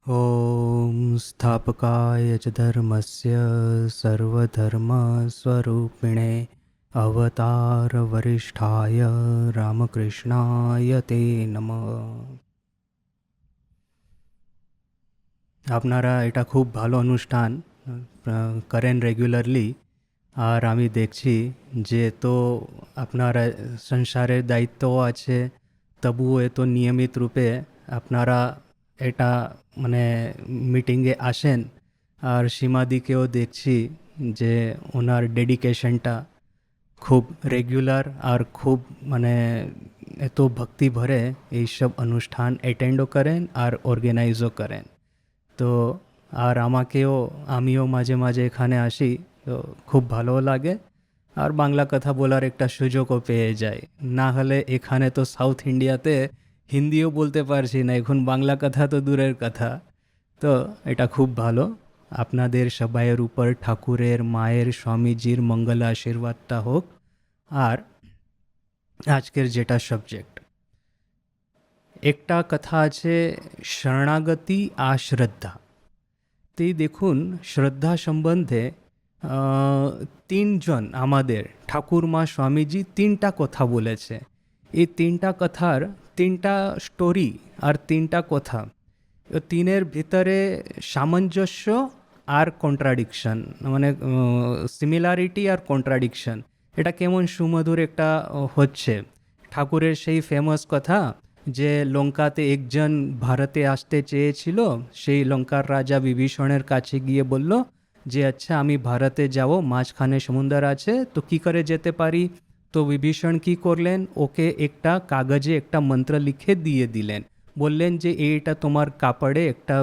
ॐ स्थापकाय च धर्मस्य सर्वधर्मस्वरूपिणे अवतारवरिष्ठाय रामकृष्णाय ते नमः। আপনারা এটা খুব ভালো অনুষ্ঠান করেন রেগুলারলি, আর আমি দেখছি যে তো আপনারা সংসারের দায়িত্বও আছে, তবুও এত নিয়মিত রূপে আপনারা এটা মানে মিটিংয়ে আসেন। আর সীমাদিকেও দেখছি যে ওনার ডেডিকেশনটা খুব রেগুলার আর খুব মানে এত ভক্তি ভরে এইসব অনুষ্ঠান অ্যাটেন্ডও করেন আর অর্গানাইজও করেন। তো আর আমিও মাঝে মাঝে এখানে আসি, তো খুব ভালো লাগে। আর বাংলা কথা বলার একটা সুযোগও পেয়ে যাই। না হলে এখানে তো সাউথ ইন্ডিয়াতে হিন্দিও বলতে পারছি না, এখন বাংলা কথা তো দূরের কথা। তো এটা খুব ভালো। আপনাদের সবাইয়ের উপর ঠাকুরের, মায়ের, স্বামীজির মঙ্গল আশীর্বাদটা হোক। আর আজকের যেটা সাবজেক্ট, একটা কথা আছে শরণাগতি আর শ্রদ্ধা। তো দেখুন, শ্রদ্ধা সম্বন্ধে তিনজন আমাদের ঠাকুরমা স্বামীজি তিনটা কথা বলেছে। এই তিনটা কথার তিনটা স্টোরি আর তিনটা কথা, তিনের ভিতরে সামঞ্জস্য আর কন্ট্রাডিকশন, মানে সিমিলারিটি আর কন্ট্রাডিকশন, এটা কেমন সুমধুর একটা হচ্ছে। ঠাকুরের সেই ফেমাস কথা যে লঙ্কাতে একজন ভারতে আসতে চেয়েছিল, সেই লঙ্কার রাজা বিভীষণের কাছে গিয়ে বলল যে আচ্ছা আমি ভারতে যাব, মাঝখানে সমুদ্র আছে, তো কি করে যেতে পারি? তো বিভীষণ কি করলেন, ওকে একটা কাগজে একটা মন্ত্র লিখে দিয়ে দিলেন। বললেন যে এইটা তোমার কাপড়ে একটা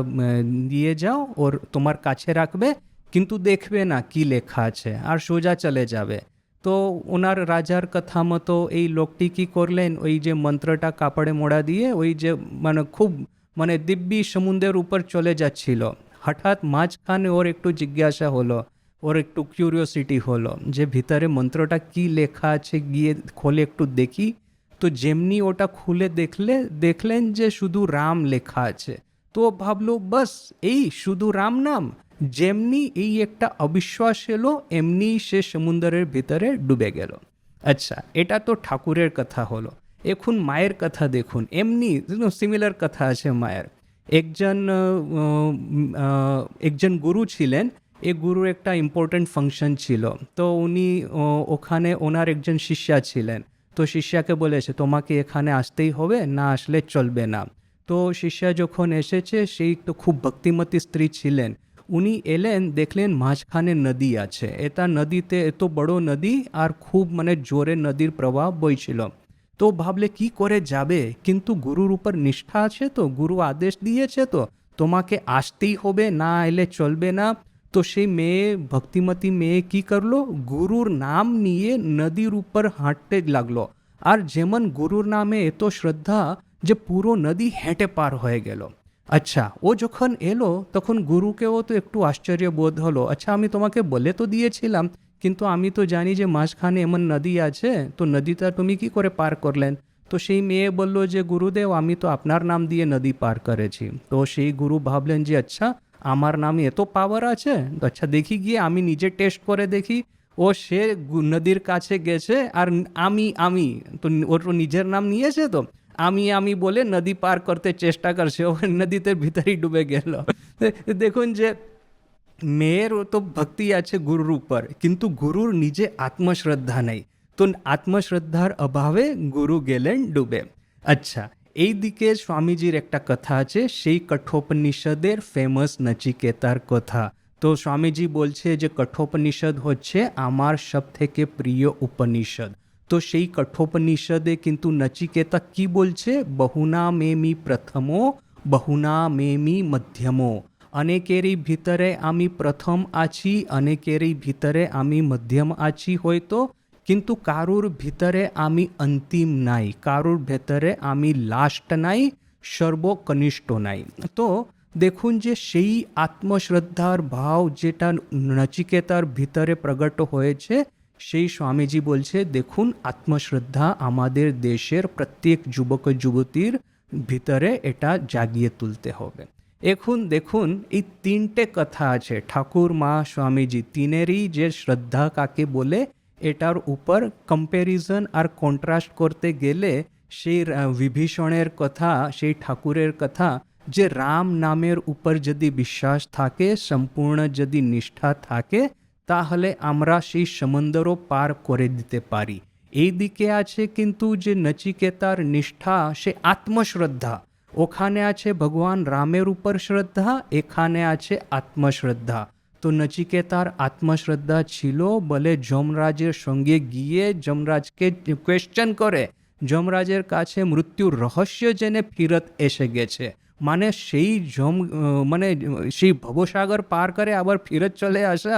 দিয়ে যাও, ওর তোমার কাছে রাখবে, কিন্তু দেখবে না কি লেখা আছে, আর সোজা চলে যাবে। তো ওনার রাজার কথা মতো এই লোকটি কী করলেন, ওই যে মন্ত্রটা কাপড়ে মোড়া দিয়ে ওই যে মানে খুব মানে দিব্যি সমুদ্রের উপর চলে যাচ্ছিল। হঠাৎ মাঝখানে ওর একটু জিজ্ঞাসা হলো, ওর একটু কিউরিওসিটি হলো যে ভিতরে মন্ত্রটা কি লেখা আছে, গিয়ে খোলে একটু দেখি। তো যেমনি ওটা খুলে দেখলেন যে শুধু রাম লেখা আছে। তো ভাবলো বাস এই শুধু রাম নাম। যেমনি এই একটা অবিশ্বাস এলো, এমনি সে সমুদ্রের ভিতরে ডুবে গেল। আচ্ছা, এটা তো ঠাকুরের কথা হলো। এখন মায়ের কথা দেখুন, এমনি সিমিলার কথা আছে মায়ের। একজন একজন গুরু ছিলেন। এই গুরুর একটা ইম্পর্ট্যান্ট ফাংশন ছিল। তো উনি ওখানে ওনার একজন শিষ্যা ছিলেন। তো শিষ্যাকে বলেছে তোমাকে এখানে আসতেই হবে, না আসলে চলবে না। তো শিষ্যা যখন এসেছে, সেই তো খুব ভক্তিমতী স্ত্রী ছিলেন। উনি এলেন, দেখলেন মাঝখানে নদী আছে। এটা নদীতে এত বড় নদী, আর খুব মানে জোরে নদীর প্রবাহ বইছিল। তো ভাবলে কি করে যাবে, কিন্তু গুরুর উপর নিষ্ঠা আছে, তো গুরু আদেশ দিয়েছে, তো তোমাকে আসতেই হবে, না এলে চলবে না। তো সেই মেয়ে, ভক্তিমতী মেয়ে কি করলো, গুরুর নাম নিয়ে নদীর উপর হাঁটতে লাগলো। আর যেমন গুরুর নামে এত শ্রদ্ধা যে পুরো নদী হেঁটে পার হয়ে গেল। আচ্ছা, ও যখন এলো তখন গুরুকেও তো একটু আশ্চর্য বোধ হলো। আচ্ছা, আমি তোমাকে বলে তো দিয়েছিলাম, কিন্তু আমি তো জানি যে মাঝখানে এমন নদী আছে, তো নদীটা তুমি কি করে পার করলেন? তো সেই মেয়ে বলল যে গুরুদেব, আমি তো আপনার নাম দিয়ে নদী পার করেছি। তো সেই গুরু ভাবলেন যে আচ্ছা, আমার নামে এত পাওয়ার আছে, তো আচ্ছা দেখি গিয়ে আমি নিজে টেস্ট করে দেখি। ও সে নদীর কাছে গেছে, আর আমি তো ওর নিজের নাম নিয়েছে, তো আমি বলে নদী পার করতে চেষ্টা করছে, ও নদীতে ভিতরেই ডুবে গেল। দেখুন যে মেয়ের তো ভক্তি আছে গুরুর উপর, কিন্তু গুরুর নিজে আত্মশ্রদ্ধা নেই। তো আত্মশ্রদ্ধার অভাবে গুরু গেলেন ডুবে। আচ্ছা, এই দিকে স্বামীজির একটা কথা আছে, সেই কঠোপনিষদের ফেমাস নচিকেতার কথা। তো স্বামীজি বলছে যে কঠোপনিষদ হচ্ছে আমার সব থেকে প্রিয় উপনিষদ। তো সেই কঠোপনিষদে কিন্তু নচিকেতা কি বলছে, বহুনা মেমি প্রথমো, বহুনা মেমি মধ্যমো। অনেকেরই ভিতরে আমি প্রথম আছি, অনেকেরই ভিতরে আমি মধ্যম আছি হয়তো, কিন্তু কারুর ভিতরে আমি অন্তিম নাই, কারুর ভেতরে আমি লাস্ট নাই, সর্বকনিষ্ঠ নাই। তো দেখুন যে সেই আত্মশ্রদ্ধার ভাব যেটা নচিকেতার ভিতরে প্রকট হয়েছে, সেই স্বামীজি বলছে দেখুন, আত্মশ্রদ্ধা আমাদের দেশের প্রত্যেক যুবক যুবতীর ভিতরে এটা জাগিয়ে তুলতে হবে। এখন দেখুন এই তিনটে কথা আছে ঠাকুর মা স্বামীজি তিনেরই যে শ্রদ্ধা কাকে বলে এটার উপর কম্প্যারিজন আর কন্ট্রাস্ট করতে গেলে সেই বিভীষণের কথা সেই ঠাকুরের কথা যে রাম নামের উপর যদি বিশ্বাস থাকে সম্পূর্ণ যদি নিষ্ঠা থাকে তাহলে আমরা সেই সমুদ্রও পার করে দিতে পারি। এই দিকে আছে কিন্তু যে নচিকেতার নিষ্ঠা সে আত্মশ্রদ্ধা, ওখানে আছে ভগবান রামের উপর শ্রদ্ধা, এখানে আছে আত্মশ্রদ্ধা। তো নচিকেতার আত্মশ্রদ্ধা ছিল বলে যমরাজের সঙ্গে গিয়ে যমরাজকে কোয়েশ্চেন করে যমরাজের কাছে মৃত্যুর রহস্য জেনে ফিরত এসে গেছে। মানে সেই মানে সেই ভবসাগর পার করে আবার ফিরত চলে আসা,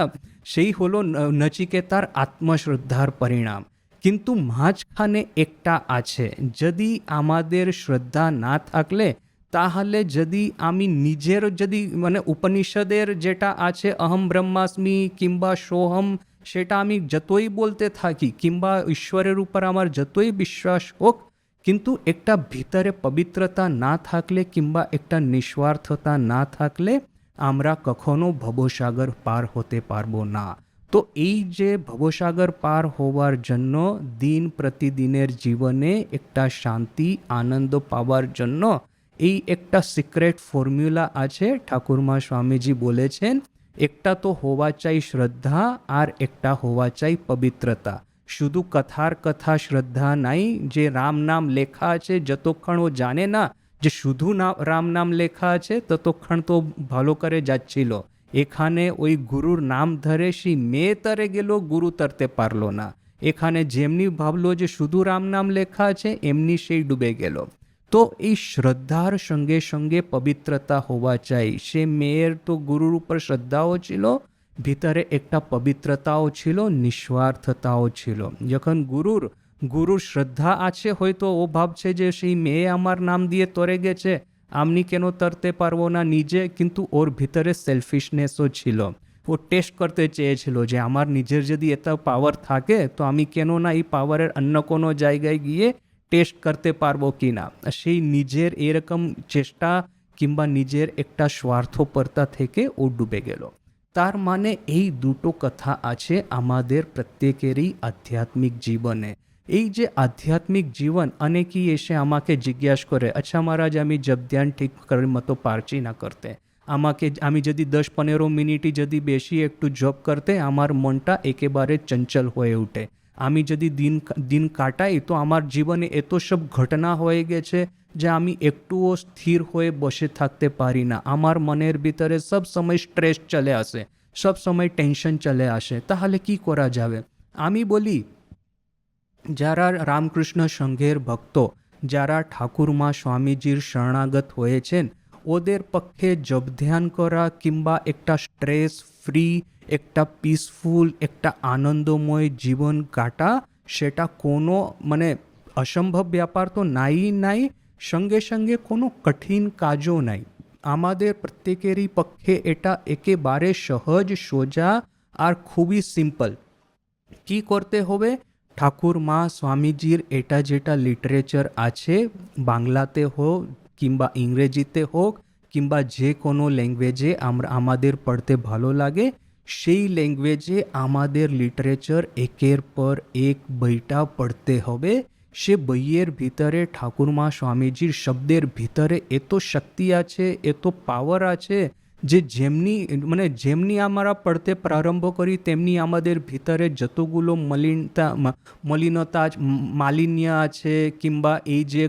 সেই হলো নচিকেতার আত্মশ্রদ্ধার পরিণাম। কিন্তু মাঝখানে একটা আছে, যদি আমাদের শ্রদ্ধা না থাকলে তাহলে যদি আমি নিজের যদি মানে উপনিষদের যেটা আছে অহম ব্রহ্মাস্মি কিংবা সোহম সেটা আমি যতই বলতে থাকি কিংবা ঈশ্বরের উপর আমার যতই বিশ্বাস হোক, কিন্তু একটা ভিতরে পবিত্রতা না থাকলে কিংবা একটা নিঃস্বার্থতা না থাকলে আমরা কখনো ভবসাগর পার হতে পারবো না। তো এই যে ভবসাগর পার হওয়ার জন্য দিন প্রতিদিনের জীবনে একটা শান্তি আনন্দ পাওয়ার জন্য এই একটা সিক্রেট ফর্মুলা আছে। ঠাকুরমা স্বামীজি বলেছেন একটা তো হওয়া চাই শ্রদ্ধা আর একটা হওয়া চাই পবিত্রতা। শুধু কথার কথা শ্রদ্ধা নাই, যে রাম নাম লেখা আছে যতক্ষণ ও জানে না যে শুধু রাম নাম লেখা আছে ততক্ষণ তো ভালো করে যাচ্ছিল, এখানে ওই গুরুর নাম ধরে সেই মেয়ে তরে গেল, গুরু তরতে পারলো না। এখানে যেমনি ভাবলো যে শুধু রাম নাম লেখা আছে এমনি সেই ডুবে গেল। তো এই শ্রদ্ধার সঙ্গে সঙ্গে পবিত্রতা হওয়া চাই। সে মেয়ের তো গুরুর উপর শ্রদ্ধাও ছিল, ভিতরে একটা পবিত্রতাও ছিল, নিঃস্বার্থতাও ছিল। যখন গুরুর শ্রদ্ধা আছে, হয়তো ও ভাবছে যে সেই মেয়ে আমার নাম দিয়ে তরে গেছে, আমি কেন তরতে পারবো না নিজে, কিন্তু ওর ভিতরে সেলফিশনেসও ছিল। ও টেস্ট করতে চেয়েছিল যে আমার নিজের যদি এত পাওয়ার থাকে তো আমি কেন না এই পাওয়ারের অন্য কোনো জায়গায় গিয়ে টেস্ট করতে পারবো কি না। সেই নিজের এরকম চেষ্টা কিংবা নিজের একটা স্বার্থপরতা থেকে ও ডুবে গেল। তার মানে এই দুটো কথা আছে আমাদের প্রত্যেকেরই আধ্যাত্মিক জীবনে। এই যে আধ্যাত্মিক জীবন, অনেকেই এসে আমাকে জিজ্ঞাসা করে, আচ্ছা মহারাজ আমি জব ধ্যান ঠিক করার মতো পারছি না করতে, আমি যদি 10-15 মিনিটই যদি বেশি একটু জব করতে আমার মনটা একেবারে চঞ্চল হয়ে ওঠে। আমি যদি দিন কাটাই তো আমার জীবনে এত সব ঘটনা হয়ে গেছে যে আমি একটুও স্থির হয়ে বসে থাকতে পারি না। আমার মনের ভিতরে সব সময় স্ট্রেস চলে আসে, সব সময় টেনশন চলে আসে। তাহলে কি করা যাবে? আমি বলি, যারা রামকৃষ্ণ সংঘের ভক্ত, যারা ঠাকুরমা স্বামীজির শরণাগত হয়েছেন, ওদের পক্ষে জব ধ্যান করা কিংবা একটা স্ট্রেস ফ্রি, একটা পিসফুল, একটা আনন্দময় জীবন কাটা সেটা কোনো মানে অসম্ভব ব্যাপার তো নাই, সঙ্গে সঙ্গে কোনো কঠিন কাজও নাই। আমাদের প্রত্যেকেরই পক্ষে এটা একেবারে সহজ সোজা আর খুবই সিম্পল। কি করতে হবে? ঠাকুর মা স্বামীজির এটা যেটা লিটারেচার আছে, বাংলাতে হোক কিংবা ইংরেজিতে হোক কিংবা যে কোনো ল্যাঙ্গুয়েজে আমাদের পড়তে ভালো লাগে, সেই ল্যাঙ্গুয়েজে আমাদের লিটারেচার একের পর এক বইটা পড়তে হবে। সে বইয়ের ভিতরে ঠাকুরমা স্বামীজির শব্দের ভিতরে এত শক্তি আছে, এত পাওয়ার আছে যে যেমনি আমরা পড়তে প্রারম্ভ করি তেমনি আমাদের ভিতরে যতগুলো মলিনতা মালিন্য আছে কিংবা এই যে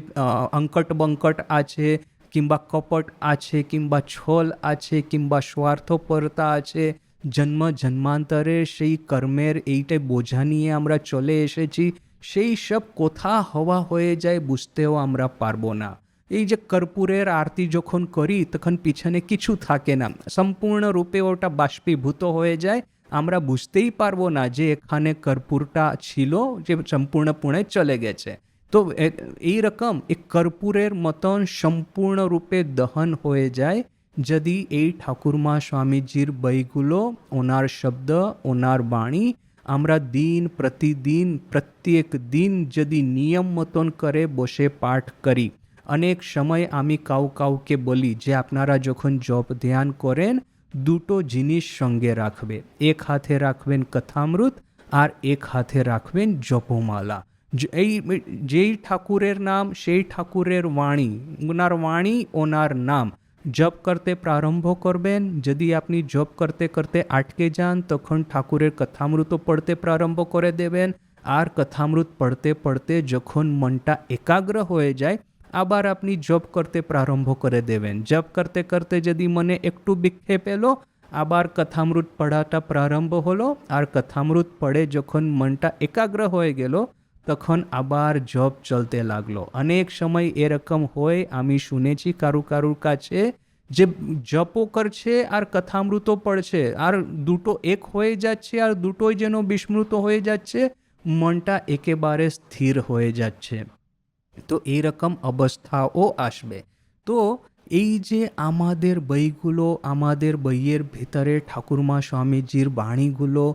অঙ্কট বঙ্কট আছে কিংবা কপট আছে কিংবা ছল আছে কিংবা স্বার্থপরতা আছে, জন্ম জন্মান্তরে সেই কর্মের এইটাই বোঝা নিয়ে আমরা চলে এসেছি, সেই সব কোথা হওয়া হয়ে যায় বুঝতেও আমরা পারবো না। এই যে কর্পূরের আরতি যখন করি তখন পিছনে কিছু থাকে না, সম্পূর্ণরূপে ওটা বাষ্পীভূত হয়ে যায়, আমরা বুঝতেই পারবো না যে এখানে কর্পূরটা ছিল যে সম্পূর্ণপূর্ণে চলে গেছে। তো এই রকম এক কর্পূরের মতন সম্পূর্ণরূপে দহন হয়ে যায় যদি এই ঠাকুরমা স্বামীজির বইগুলো, ওনার শব্দ, ওনার বাণী আমরা দিন প্রতিদিন প্রত্যেক দিন যদি নিয়ম মতন করে বসে পাঠ করি। অনেক সময় আমি কাউকে বলি যে আপনারা যখন জপ ধ্যান করেন দুটো জিনিস সঙ্গে রাখবে, এক হাতে রাখবেন কথামৃত আর এক হাতে রাখবেন জপমালা। এই যেই ঠাকুরের নাম সেই ঠাকুরের বাণী, ওনার বাণী ওনার নাম জপ করতে প্রারম্ভ করবেন। যদি আপনি জপ করতে করতে আটকে যান তখন ঠাকুরের কথামৃত পড়তে প্রারম্ভ করে দেবেন, আর কথামৃত পড়তে পড়তে যখন মনটা একাগ্র হয়ে যায় আবার আপনি জপ করতে প্রারম্ভ করে দেবেন। জপ করতে করতে যদি মনে একটু বিক্ষেপ এলো আবার কথামৃত পড়াটা প্রারম্ভ হলো, আর কথামৃত পড়ে যখন মনটা একাগ্র হয়ে গেল তখন আবার জপ চলতে লাগলো। অনেক সময় এরকম হয়, আমি শুনেছি কারুর কাছে যে জপও করছে আর কথামৃতও পড়ছে আর দুটো এক হয়ে যাচ্ছে আর দুটোই যেন বিস্মৃত হয়ে যাচ্ছে, মনটা একেবারে স্থির হয়ে যাচ্ছে। তো এইরকম অবস্থাও আসবে। তো এই যে আমাদের বইগুলো, আমাদের বইয়ের ভিতরে ঠাকুরমা স্বামীজির বাণীগুলো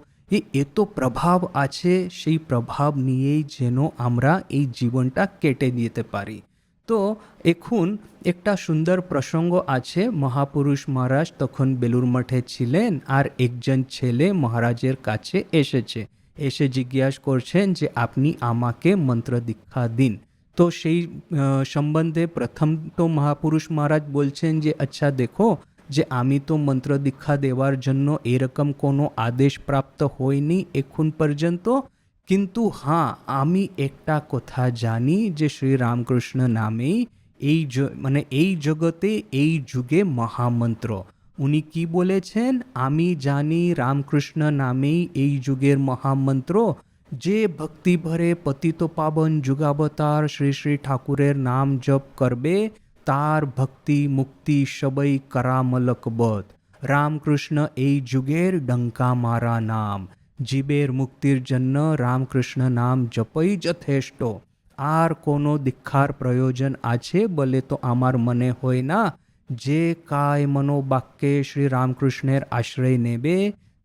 এত প্রভাব আছে, সেই প্রভাব নিয়েই যেন আমরা এই জীবনটা কেটে দিতে পারি। তো এখন একটা সুন্দর প্রসঙ্গ আছে। মহাপুরুষ মহারাজ তখন বেলুর মঠে ছিলেন আর একজন ছেলে মহারাজের কাছে এসে জিজ্ঞাসা করছেন যে আপনি আমাকে মন্ত্র দীক্ষা দিন। তো সেই সম্বন্ধে প্রথম তো মহাপুরুষ মহারাজ বলছেন যে আচ্ছা দেখো, যে আমি তো মন্ত্র দীক্ষা দেওয়ার জন্য এরকম কোনো আদেশ প্রাপ্ত হয়নি এখন পর্যন্ত, কিন্তু হ্যাঁ আমি একটা কথা জানি যে শ্রী রামকৃষ্ণ নামেই এই জগতে এই যুগে মহামন্ত্র। উনি কি বলেছেন, আমি জানি রামকৃষ্ণ নামেই এই যুগের মহামন্ত্র। যে ভক্তি ভরে পতিত পাবন যুগাবতার শ্রী শ্রী ঠাকুরের নাম জপ করবে তার ভক্তি মুক্তি সবই করামলক বোধ। রামকৃষ্ণ এই যুগের ডঙ্কা মারা নাম, জীবের মুক্তির জন্য রামকৃষ্ণ নাম জপই যথেষ্ট। আর কোনো দীক্ষার প্রয়োজন আছে বলে তো আমার মনে হয় না। যে কায় মনোবাক্যে শ্রী রামকৃষ্ণের আশ্রয় নেবে,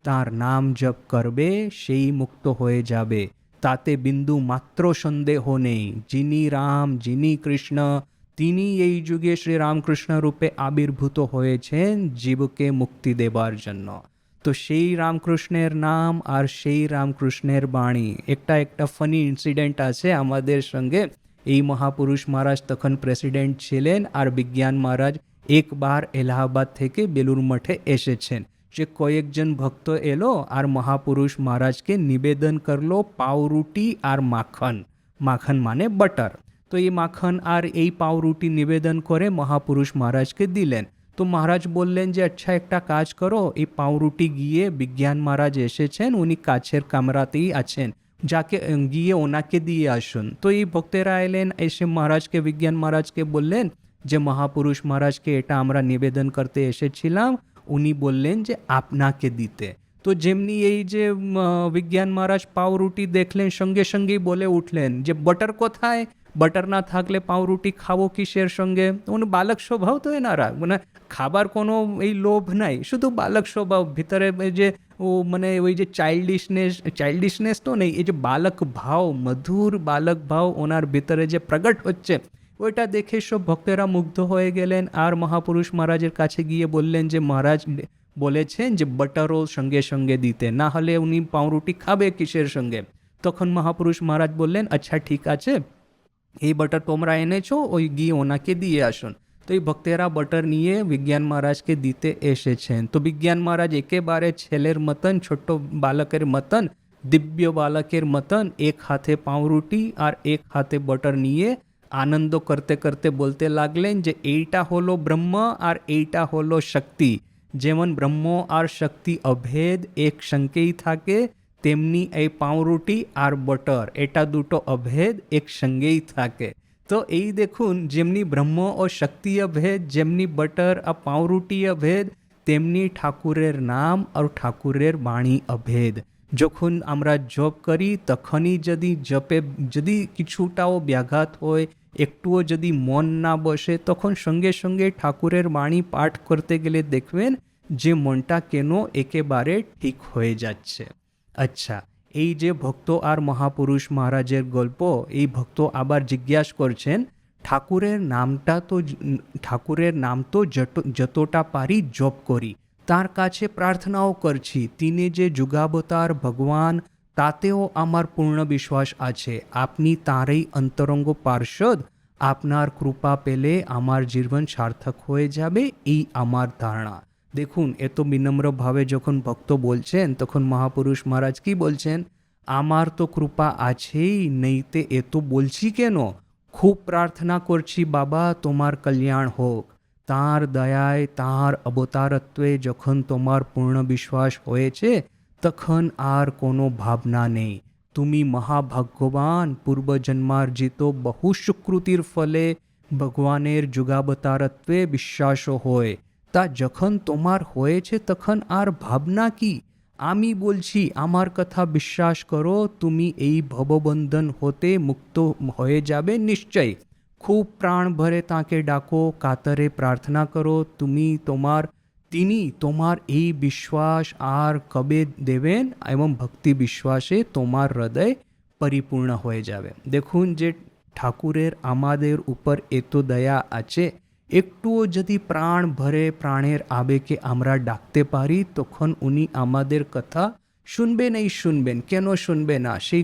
তার নাম জপ করবে, সেই মুক্ত হয়ে যাবে, তাতে বিন্দু মাত্র সন্দেহ নেই। যিনি রাম, যিনি কৃষ্ণ, তিনি এই যুগে শ্রী রামকৃষ্ণ রূপে আবির্ভূত হয়েছেন জীবকে মুক্তি দেবার জন্য। তো সেই রামকৃষ্ণের নাম আর সেই রামকৃষ্ণের বাণী। একটা ফানি ইনসিডেন্ট আছে আমাদের সঙ্গে। এই মহাপুরুষ মহারাজ তখন প্রেসিডেন্ট ছিলেন আর বিজ্ঞান মহারাজ একবার এলাহাবাদ থেকে বেলুর মঠে এসেছেন। যে কয়েকজন ভক্ত এলো আর মহাপুরুষ মহারাজকে নিবেদন করলো পাউরুটি আর মাখন। মাখন মানে বাটার। তো এই মাখন আর এই পাউরুটি নিবেদন করে মহাপুরুষ মহারাজকে দিলেন। তো মহারাজ বললেন যে আচ্ছা একটা কাজ করো, এই পাউরুটি গিয়ে বিজ্ঞান মহারাজ এসেছেন, উনি কাছের কামরাতেই আছেন, যাকে গিয়ে ওনাকে দিয়ে আসুন। তো এই ভক্তেরা এলেন, এসে মহারাজকে বিজ্ঞান মহারাজকে বললেন যে মহাপুরুষ মহারাজকে এটা আমরা নিবেদন করতে এসেছিলাম, উনি বললেন যে আপনাকে দিতে। তো যেমনি এই যে বিজ্ঞান মহারাজ পাউরুটি দেখলেন সঙ্গে সঙ্গেই বলে উঠলেন যে বাটার কোথায়, বাটার না থাকলে পাউরুটি খাবো কিসের সঙ্গে। উনি বালক স্বভাব তো এনারা, মানে খাবার কোনো এই লোভ নাই, শুধু বালক স্বভাব ভিতরে যে ওই যে চাইল্ডিশনেস তো নেই, এই যে বালক ভাব, মধুর বালক ভাব ওনার ভিতরে যে প্রকট হচ্ছে, ওইটা দেখে সব ভক্তেরা মুগ্ধ হয়ে গেলেন। আর মহাপুরুষ মহারাজের কাছে গিয়ে বললেন যে মহারাজ বলেছেন যে বাটারও সঙ্গে সঙ্গে দিতে, না হলে উনি পাউরুটি খাবে কিসের সঙ্গে। তখন মহাপুরুষ মহারাজ বললেন আচ্ছা ঠিক আছে, এই বাটার তোমরা এনেছো, ওই গিয়ে ওনাকে দিয়ে আসুন। তো এই ভক্তেরা বাটার নিয়ে বিজ্ঞান মহারাজকে দিতে এসেছেন। তো বিজ্ঞান মহারাজ একেবারে ছেলের মতন, ছোট্ট বালকের মতন, দিব্য বালকের মতন এক হাতে পাউরুটি আর এক হাতে বাটার নিয়ে আনন্দ করতে করতে বলতে লাগলেন যে এইটা হলো ব্রহ্ম আর এইটা হলো শক্তি। যেমন ব্রহ্ম আর শক্তি অভেদ এক সঙ্গেই থাকে, তেমনি এই পাউরুটি আর বাটার এটা দুটো অভেদ এক সঙ্গেই থাকে। তো এই দেখুন, যেমনি ব্রহ্ম ও শক্তি অভেদ, যেমনি বাটার আর পাউরুটি অভেদ, তেমনি ঠাকুরের নাম আর ঠাকুরের বাণী অভেদ। যখন আমরা জপ করি তখনই যদি জপে যদি কিছুটাও ব্যাঘাত হয়, একটুও যদি মন না বসে, তখন সঙ্গে সঙ্গে ঠাকুরের বাণী পাঠ করতে গেলে দেখবেন যে মনটা কেন একেবারে ঠিক হয়ে যাচ্ছে। আচ্ছা, এই যে ভক্ত আর মহাপুরুষ মহারাজের গল্প, এই ভক্ত আবার জিজ্ঞাসা করছেন ঠাকুরের নাম তো যতটা পারি জপ করি, তার কাছে প্রার্থনাও করছি। তিনি যে যুগাবতার ভগবান, তাতেও আমার পূর্ণ বিশ্বাস আছে। আপনি তাঁরই অন্তরঙ্গ পার্ষদ। আপনার কৃপা পেলে আমার জীবন সার্থক হয়ে যাবে, এই আমার ধারণা। দেখুন, এত বিনম্রভাবে যখন ভক্ত বলছেন, তখন মহাপুরুষ মহারাজ কি বলছেন? আমার তো কৃপা আছেই, নেইতে এত বলছি কেন? খুব প্রার্থনা করছি বাবা, তোমার কল্যাণ হোক। তাঁর দয়ায়, তাঁর অবতারত্বে যখন তোমার পূর্ণ বিশ্বাস হয়েছে, তখন আর কোনো ভাবনা নেই। তুমি মহাভাগ্যবান, পূর্বজন্মার্জিত বহু সুকৃতির ফলে ভগবানের যুগাবতারত্বে বিশ্বাস হয়। তা যখন তোমার হয়েছে, তখন আর ভাবনা কি? আমি বলছি, আমার কথা বিশ্বাস করো, তুমি এই ভববন্ধন হতে মুক্ত হয়ে যাবে নিশ্চয়। খুব প্রাণ ভরে তাকে ডাকো, কাতরে প্রার্থনা করো, তিনি তোমার এই বিশ্বাস আর কবে দেবেন, এবং ভক্তি বিশ্বাসে তোমার হৃদয় পরিপূর্ণ হয়ে যাবে। দেখুন যে ঠাকুরের আমাদের উপর এত দয়া আছে, একটুও যদি প্রাণ ভরে প্রাণের আবেগে আমরা ডাকতে পারি, তখন উনি আমাদের কথা শুনবেন। কেন শুনবে না? সেই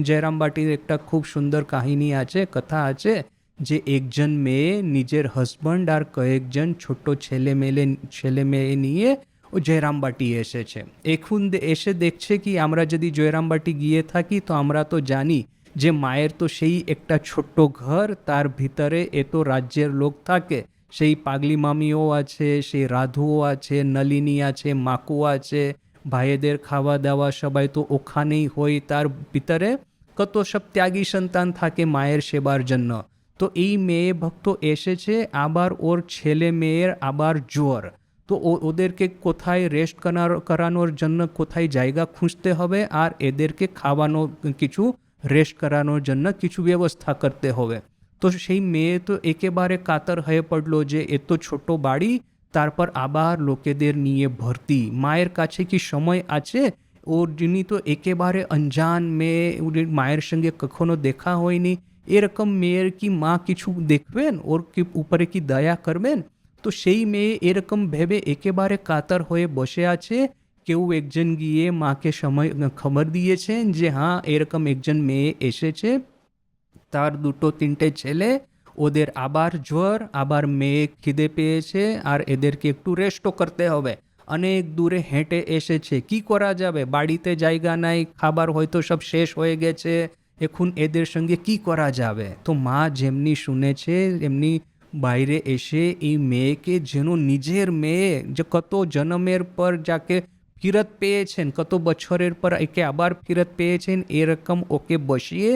জয়রাম বাটির একটা খুব সুন্দর কাহিনী আছে, কথা আছে, যে একজন মেয়ে নিজের হাজব্যান্ড আর কয়েকজন ছোট ছেলে মেয়ে নিয়ে ও জয়রামবাটি এসেছে। এখন এসে দেখছে কি, আমরা যদি জয়রামবাটি গিয়ে থাকি তো আমরা তো জানি যে মায়ের তো সেই একটা ছোট্ট ঘর, তার ভিতরে এত রাজ্যের লোক থাকে। সেই পাগলি মামিও আছে, সেই রাধুও আছে, নলিনী আছে, মাকু আছে, ভাইয়েদের খাওয়া দাওয়া সবাই তো ওখানেই হয়। তার ভিতরে কত সব ত্যাগী সন্তান থাকে মায়ের সেবার জন্য। তো এই মেয়ে ভক্ত এসেছে, আবার ওর ছেলে মেয়ের আবার জ্বর। তো ওদেরকে কোথায় রেস্ট করানোর জন্য কোথায় জায়গা খুঁজতে হবে, আর এদেরকে খাওয়ানো, কিছু রেস্ট করানোর জন্য কিছু ব্যবস্থা করতে হবে। তো সেই মেয়ে তো একেবারে কাতর হয়ে পড়লো যে এত ছোট বাড়ি, তারপর আবার লোকেদের নিয়ে ভর্তি, মায়ের কাছে কি সময় আছে? ওর যিনি তো একেবারে অনজান মেয়ে, ওর মায়ের সঙ্গে কখনো দেখা হয়নি, এরকম মেয়ের কি মা কিছু দেখবেন, ওর কি উপরে কি দয়া করবেন? তো সেই মেয়ে এরকম ভেবে একেবারে কাতর হয়ে বসে আছে। কেউ একজন গিয়ে মাকে খবর দিয়েছেন যে হ্যাঁ, এরকম একজন মেয়ে এসেছে, তার 2-3টে ছেলে, ওদের আবার জ্বর, আবার মেয়ে খিদে পেয়েছে, আর এদেরকে একটু রেস্টও করতে হবে। অনেক দূরে হেঁটে এসেছে, কি করা যাবে? বাড়িতে জায়গা নাই, খাবার হয়তো সব শেষ হয়ে গেছে, এখন এদের সঙ্গে কি করা যাবে? তো মা যেমনি শুনেছে, এমনি বাইরে এসে এই মেয়েকে, যেন নিজের মেয়ে, যে কত জন্মের পর যাকে ফিরত পেয়েছেন, কত বছরের পর একে আবার ফিরত পেয়েছেন, এরকম ওকে বসিয়ে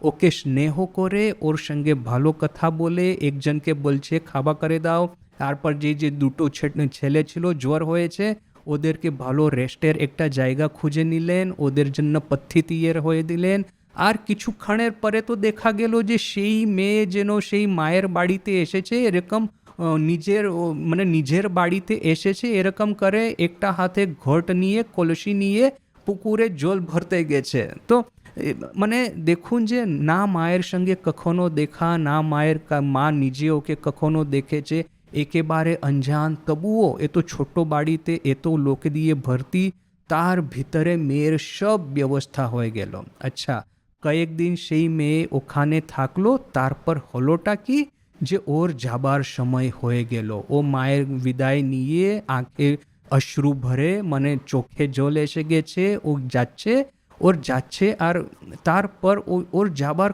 ওকে স্নেহ করে ওর সঙ্গে ভালো কথা বলে একজনকে বলছে খাওয়া করে দাও। তারপর যে দুটো ছেলে ছিল জ্বর হয়েছে, ওদেরকে ভালো রেস্টের একটা জায়গা খুঁজে নিলেন, ওদের জন্য পথ্যি তৈয়ার হয়ে দিলেন। আর কিছুক্ষণের পরে তো দেখা গেল যে সেই মেয়ে যেন সেই মায়ের বাড়িতে এসেছে, এরকম নিজের বাড়িতে এসেছে এরকম করে, একটা হাতে ঘট নিয়ে, কলসি নিয়ে পুকুরে জল ভরতে গেছে। তো মানে দেখুন যে না মায়ের সঙ্গে কখনো দেখা, না মা নিজে ওকে কখনো দেখেছে, একেবারে অনজান, তবুও এত ছোট বাড়িতে এত লোক দিয়ে ভর্তি, তার ভিতরে মেয়ের সব ব্যবস্থা হয়ে গেল। আচ্ছা, কয়েকদিন সেই মেয়ে ওখানে থাকলো, তারপর হলোটা কি, যে ওর যাবার সময় হয়ে গেল। ও মায়ের বিদায় নিয়ে আঁখে অশ্রু ভরে, মানে চোখে জল এসে গেছে, ও যাচ্ছে। আর তারপর ওর যাবার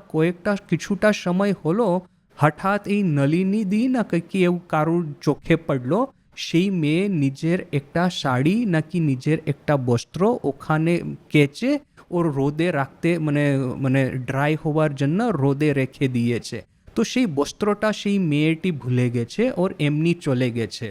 কিছুটা সময় হলো, হঠাৎ এই নলিনী দি না কেউ কারুর চোখে পড়লো, সেই মেয়ে নিজের একটা শাড়ি নাকি নিজের একটা বস্ত্র ওখানে কেচে ওর রোদে রাখতে, মানে ড্রাই হওয়ার জন্য রোদে রেখে দিয়েছে। তো সেই বস্ত্রটা সেই মেয়েটি ভুলে গেছে, ওর এমনি চলে গেছে।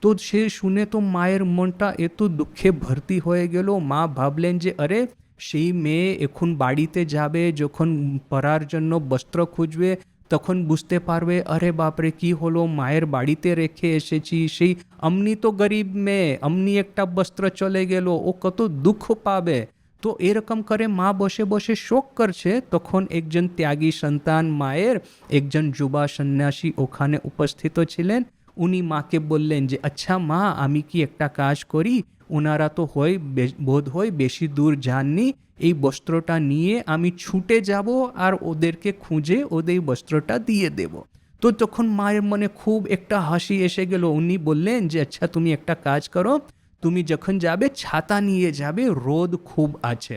তো সে শুনে তো মায়ের মনটা এত দুঃখে ভর্তি হয়ে গেল। মা ভাবলেন যে আরে, সেই মেয়ে এখন বাড়িতে যাবে, যখন পরার জন্য বস্ত্র খুঁজবে, তখন বুঝতে পারবে আরে বাপরে কি হলো, মায়ের বাড়িতে রেখে এসেছি, সেই অমনি তো গরিব মেয়ে, অমনি একটা বস্ত্র চলে গেল, ও কত দুঃখ পাবে। তো এরকম করে মা বসে বসে শোক করছে, তখন একজন ত্যাগী সন্তান মায়ের, একজন যুবা সন্ন্যাসী ওখানে উপস্থিত ছিলেন। উনি মাকে বললেন যে আচ্ছা মা, আমি কি একটা কাজ করি, ওনারা তো বোধ হয় বেশি দূর যাননি, এই বস্ত্রটা নিয়ে আমি ছুটে যাব আর ওদেরকে খুঁজে ওদের বস্ত্রটা দিয়ে দেব। তো তখন মায়ের মনে খুব একটা হাসি এসে গেল। উনি বললেন যে আচ্ছা তুমি একটা কাজ করো, তুমি যখন যাবে ছাতা নিয়ে যাবে, রোদ খুব আছে।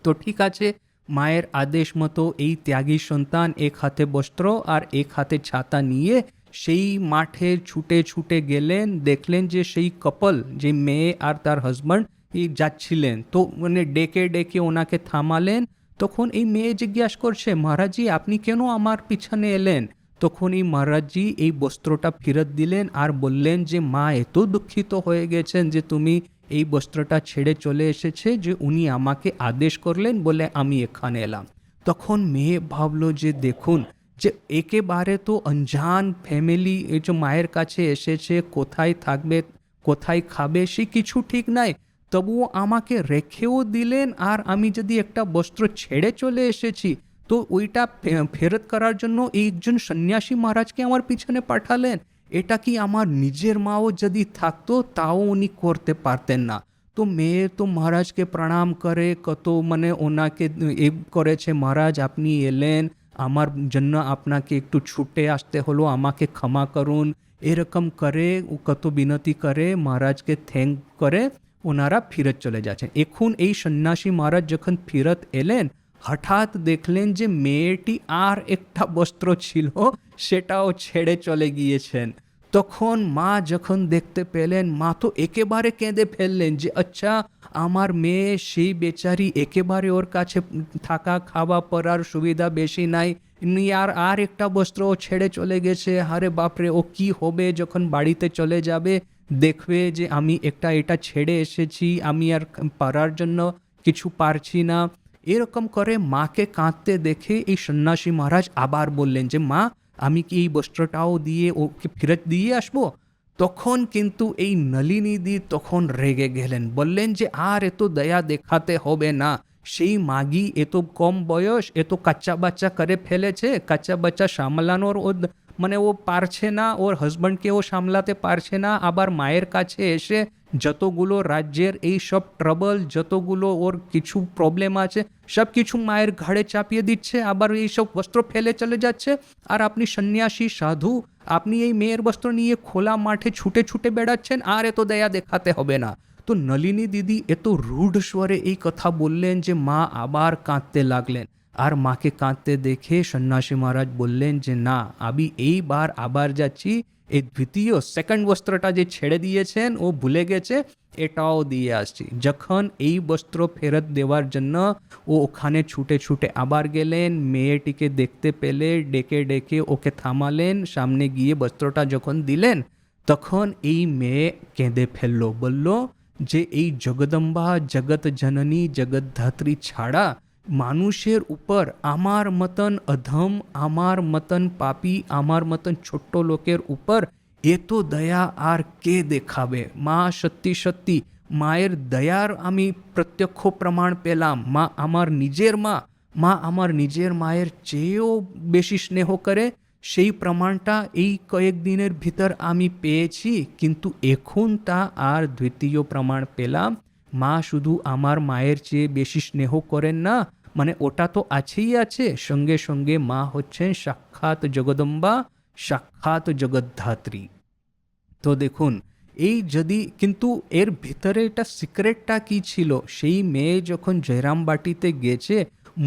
তো ঠিক আছে, মায়ের আদেশ মতো এই ত্যাগী সন্তান এক হাতে বস্ত্র আর এক হাতে ছাতা নিয়ে সেই মাঠে ছুটে ছুটে গেলেন। দেখলেন যে সেই কাপল, যে মেয়ে আর তার হাজব্যান্ড এই যাচ্ছিলেন, তো মানে ডেকে ডেকে ওনাকে থামালেন। তখন এই মেয়ে জিজ্ঞাসা করছে, মহারাজজি আপনি কেন আমার পিছনে এলেন? তখন এই মহারাজজি এই বস্ত্রটা ফেরত দিলেন আর বললেন যে মা এত দুঃখিত হয়ে গেছেন যে তুমি এই বস্ত্রটা ছেড়ে চলে এসেছে, যে উনি আমাকে আদেশ করলেন বলে আমি এখানে এলাম। তখন মেয়ে ভাবলো যে দেখুন, যে একেবারে তো অনজান ফ্যামিলি, এই যে মায়ের কাছে এসেছে, কোথায় থাকবে কোথায় খাবে সে কিছু ঠিক নাই, তবুও আমাকে রেখেও দিলেন, আর আমি যদি একটা বস্ত্র ছেড়ে চলে এসেছি তো ওইটা ফেরত করার জন্য একজন সন্ন্যাসী মহারাজকে আমার পিছনে পাঠালেন। এটা কি আমার নিজের মাও যদি থাকতো তাও উনি করতে পারতেন না। তো মেয়ে তো মহারাজকে প্রণাম করে, কত মানে ওনাকে এ করেছে, মহারাজ আপনি এলেন, আমার জন্য আপনাকে একটু ছুটে আসতে হলো, আমাকে ক্ষমা করুন, এরকম করে কত বিনতি করে মহারাজকে থ্যাঙ্ক করে ওনারা ফিরত চলে যাচ্ছেন। এখন এই সন্ন্যাসী মহারাজ যখন ফিরত এলেন, হঠাৎ দেখলেন যে মেয়েটি আর একটা বস্ত্র ছিল সেটাও ছেড়ে চলে গিয়েছেন। তখন মা যখন দেখতে পেলেন, মা তো একেবারে কেঁদে ফেললেন যে আচ্ছা আমার মেয়ে সেই বেচারি, একেবারে ওর কাছে থাকা খাওয়া পরার সুবিধা বেশি নাই, আর একটা বস্ত্র ও ছেড়ে চলে গেছে, আরে বাপরে ও কি হবে যখন বাড়িতে চলে যাবে, দেখবে যে আমি এটা ছেড়ে এসেছি, আমি আর পরার জন্য কিছু পারছি না। এরকম করে মাকে কাঁদতে দেখে এই সন্ন্যাসী মহারাজ আবার বললেন যে মা, আমি কি এই বস্ত্রটাও দিয়ে ওকে ফেরত দিয়ে আসবো? তখন কিন্তু এই নলিনীদি তখন রেগে গেলেন, বললেন যে আর এত দয়া দেখাতে হবে না, সেই মাগি এত কম বয়স, এত কাচ্চা বাচ্চা করে ফেলেছে, কাচ্চা বাচ্চা সামলানোর ও মানে ও পারছে না, ওর হাজব্যান্ডকে ও সামলাতে পারছে না, আবার মায়ের কাছে এসে যতগুলো রাজ্যের এই সব ট্রাবল, যতগুলো ওর কিছু প্রবলেম আছে সব কিছু মায়ের ঘাড়ে চাপিয়ে দিচ্ছে, আবার এই সব বস্ত্র ফেলে চলে যাচ্ছে। আর আপনি সন্ন্যাসী সাধু, আপনি এই মেয়ের বস্ত্র নিয়ে খোলা মাঠে ছুটে ছুটে বেড়াচ্ছেন, আর এত দয়া দেখাতে হবে না। তো নলিনী দিদি এত রূঢ় স্বরে এই কথা বললেন যে মা আবার কাঁদতে লাগলেন। আর মাকে কাঁদতে দেখে সন্ন্যাসী মহারাজ বললেন যে না, আমি এইবার আবার যাচ্ছি, এই দ্বিতীয় সেকেন্ড বস্ত্রটা যে ছেড়ে দিয়েছেন ও ভুলে গেছে, এটাও দিয়ে আসছি। যখন এই বস্ত্র ফেরত দেওয়ার জন্য ও ওখানে ছুটে ছুটে আবার গেলেন, মেয়েটিকে দেখতে পেলে ডেকে ডেকে ওকে থামালেন, সামনে গিয়ে বস্ত্রটা যখন দিলেন, তখন এই মেয়ে কেঁদে ফেলল, বলল যে এই জগদম্বা, জগৎ জননী, জগদ্ধাত্রী ছাড়া মানুষের উপর আমার মতন অধম, আমার মতন পাপী, আমার মতন ছোট্ট লোকের উপর এত দয়া আর কে দেখাবে? মা সত্যি সত্যি মায়ের দয়ার আমি প্রত্যক্ষ প্রমাণ পেলাম। মা আমার নিজের মা, মা আমার নিজের মায়ের চেয়েও বেশি স্নেহ করে, সেই প্রমাণটা এই কয়েকদিনের ভিতর আমি পেয়েছি। কিন্তু এখন তা আর দ্বিতীয় প্রমাণ পেলাম, মা শুধু আমার মায়ের চেয়ে বেশি স্নেহ করেন না, মানে ওটা তো আছেই আছে, সঙ্গে সঙ্গে মা হচ্ছেন সাক্ষাৎ জগদম্বা, সাক্ষাৎ জগদ্ধাত্রী। তো দেখুন, এই যদি কিন্তু এর ভিতরে এটা সিক্রেটটা কি ছিল, সেই মেয়ে যখন জয়রাম বাটিতে গেছে,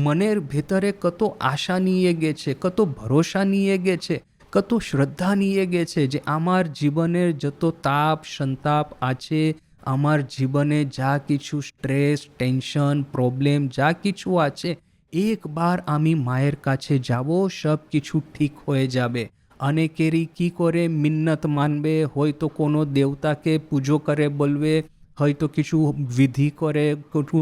মনের ভেতরে কত আশা নিয়ে গেছে, কত ভরসা নিয়ে গেছে, কত শ্রদ্ধা নিয়ে গেছে যে আমার জীবনের যত তাপ সন্তাপ আছে, আমার জীবনে যা কিছু স্ট্রেস, টেনশন, প্রবলেম যা কিছু আছে, একবার আমি মায়ের কাছে যাব, সব কিছু ঠিক হয়ে যাবে। অনেকেরই কি করে মিন্নত মানবে, হয়তো কোনো দেবতাকে পুজো করে বলবে, হয়তো কিছু বিধি করে, কিছু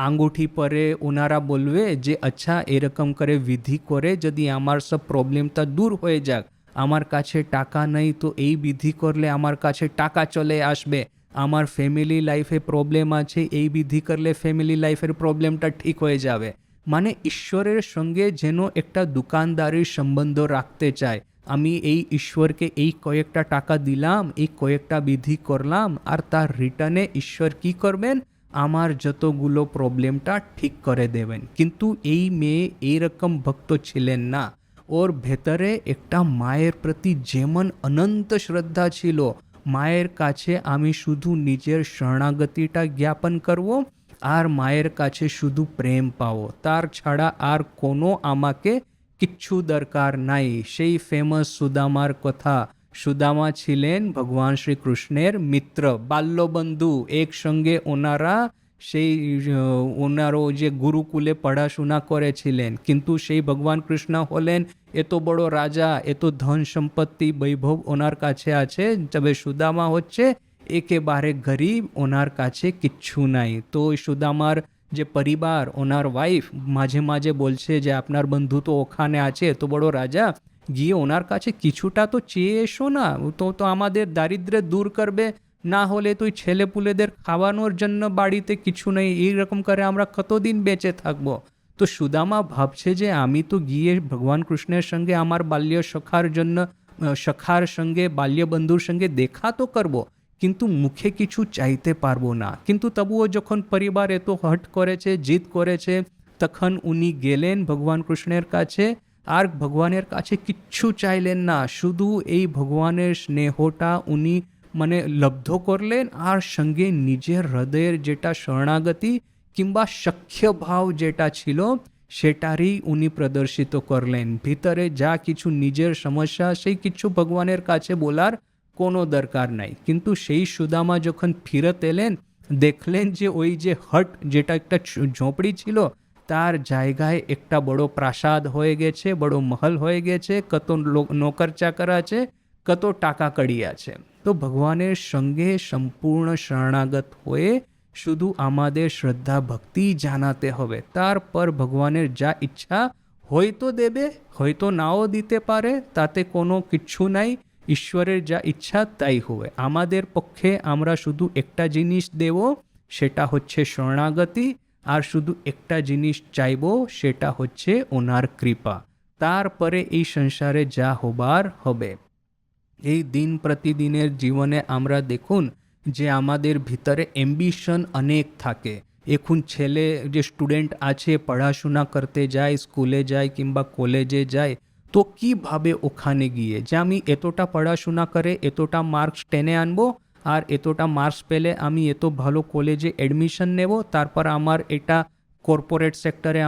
আঙ্গুঠি পরে ওনারা বলবে যে আচ্ছা এরকম করে বিধি করে যদি আমার সব প্রবলেমটা দূর হয়ে যাক, আমার কাছে টাকা নেই তো এই বিধি করলে আমার কাছে টাকা চলে আসবে, আমার ফ্যামিলি লাইফে প্রবলেম আছে, এই বিধি করলে ফ্যামিলি লাইফের প্রবলেমটা ঠিক হয়ে যাবে। মানে ঈশ্বরের সঙ্গে যেন একটা দোকানদারির সম্বন্ধ রাখতে চায়। আমি এই ঈশ্বরকে এই কয়েকটা টাকা দিলাম, এই কয়েকটা বিধি করলাম, আর তার রিটার্নে ঈশ্বর কি করবেন, আমার যতগুলো প্রবলেমটা ঠিক করে দেবেন। কিন্তু এই মেয়ে এইরকম ভক্ত ছিলেন না। ওর ভেতরে একটা মায়ের প্রতি যেমন অনন্ত শ্রদ্ধা ছিল, মায়ের কাছে আমি শুধু নিজের শরণাগতিটা জ্ঞাপন করব আর মায়ের কাছে শুধু প্রেম পাবো, তার ছাড়া আর কোনো আমাকে কিচ্ছু দরকার নাই। সেই ফেমাস সুদামার কথা, সুদামা ছিলেন ভগবান শ্রীকৃষ্ণের মিত্র, বাল্যবন্ধু। একসঙ্গে ওনারা সেই ওনারও যে গুরুকুলে পড়াশোনা করেছিলেন। কিন্তু সেই ভগবান কৃষ্ণ হলেন এত বড় রাজা, এত ধন সম্পত্তি বৈভব ওনার কাছে আছে, তবে সুদামা হচ্ছে একেবারে গরিব, ওনার কাছে কিচ্ছু নাই। তো ওই সুদামার যে পরিবার, ওনার ওয়াইফ মাঝে মাঝে বলছে যে আপনার বন্ধু তো ওখানে আছে, এত বড় রাজা, গিয়ে ওনার কাছে কিছুটা তো চেয়ে এসো না, তো তো আমাদের দারিদ্র্য দূর করবে, না হলে তুই ছেলেপুলেদের খাওয়ানোর জন্য বাড়িতে কিছু নেই, এইরকম করে আমরা কতদিন বেঁচে থাকবো। তো সুদামা ভাবছে যে আমি তো গিয়ে ভগবান কৃষ্ণের সঙ্গে আমার বাল্য সখার জন্য সখার সঙ্গে বাল্যবন্ধুর সঙ্গে দেখা তো করব, কিন্তু মুখে কিছু চাইতে পারবো না। কিন্তু তবুও যখন পরিবার এত হট করেছে, জিদ করেছে, তখন উনি গেলেন ভগবান কৃষ্ণের কাছে, আর ভগবানের কাছে কিচ্ছু চাইলেন না, শুধু এই ভগবানের স্নেহটা উনি মানে লব্ধ করলেন, আর সঙ্গে নিজের হৃদয়ের যেটা শরণাগতি কিংবা সখ্য ভাব যেটা ছিল সেটারই উনি প্রদর্শিত করলেন। ভিতরে যা কিছু নিজের সমস্যা, সেই কিছু ভগবানের কাছে বলার কোনো দরকার নাই। কিন্তু সেই সুদামা যখন ফিরত এলেন, দেখলেন যে ওই যে হট, যেটা একটা ঝোপড়ি ছিল, তার জায়গায় একটা বড় প্রাসাদ হয়ে গেছে, বড় মহল হয়ে গেছে, কত নৌকর চাকর আছে, কত টাকা কড়ি আছে। তো ভগবানের সঙ্গে সম্পূর্ণ শরণাগত হয়ে শুধু আমাদের শ্রদ্ধা ভক্তি জানাতে হবে, তারপর ভগবানের যা ইচ্ছা হয়তো দেবে, হয়তো নাও দিতে পারে, তাতে কোনো কিচ্ছু নাই। ঈশ্বরের যা ইচ্ছা তাই হবে। আমাদের পক্ষে আমরা শুধু একটা জিনিস দেব, সেটা হচ্ছে শরণাগতি, আর শুধু একটা জিনিস চাইব, সেটা হচ্ছে ওনার কৃপা। তারপরে এই সংসারে যা হবার হবে। এই দিন প্রতিদিনের জীবনে আমরা দেখুন যে আমাদের ভিতরে অ্যাম্বিশন অনেক থাকে। এখন ছেলে যে স্টুডেন্ট আছে, পড়াশোনা করতে যায়, স্কুলে যায় কিংবা কলেজে যায়, তো কীভাবে ওখানে গিয়ে যে আমি এতটা পড়াশোনা করে এতটা মার্কস টেনে আনবো, আর এতটা মার্কস পেলে আমি এত ভালো কলেজে অ্যাডমিশন নেব, তারপর আমার এটা কর্পোরেট সেক্টরে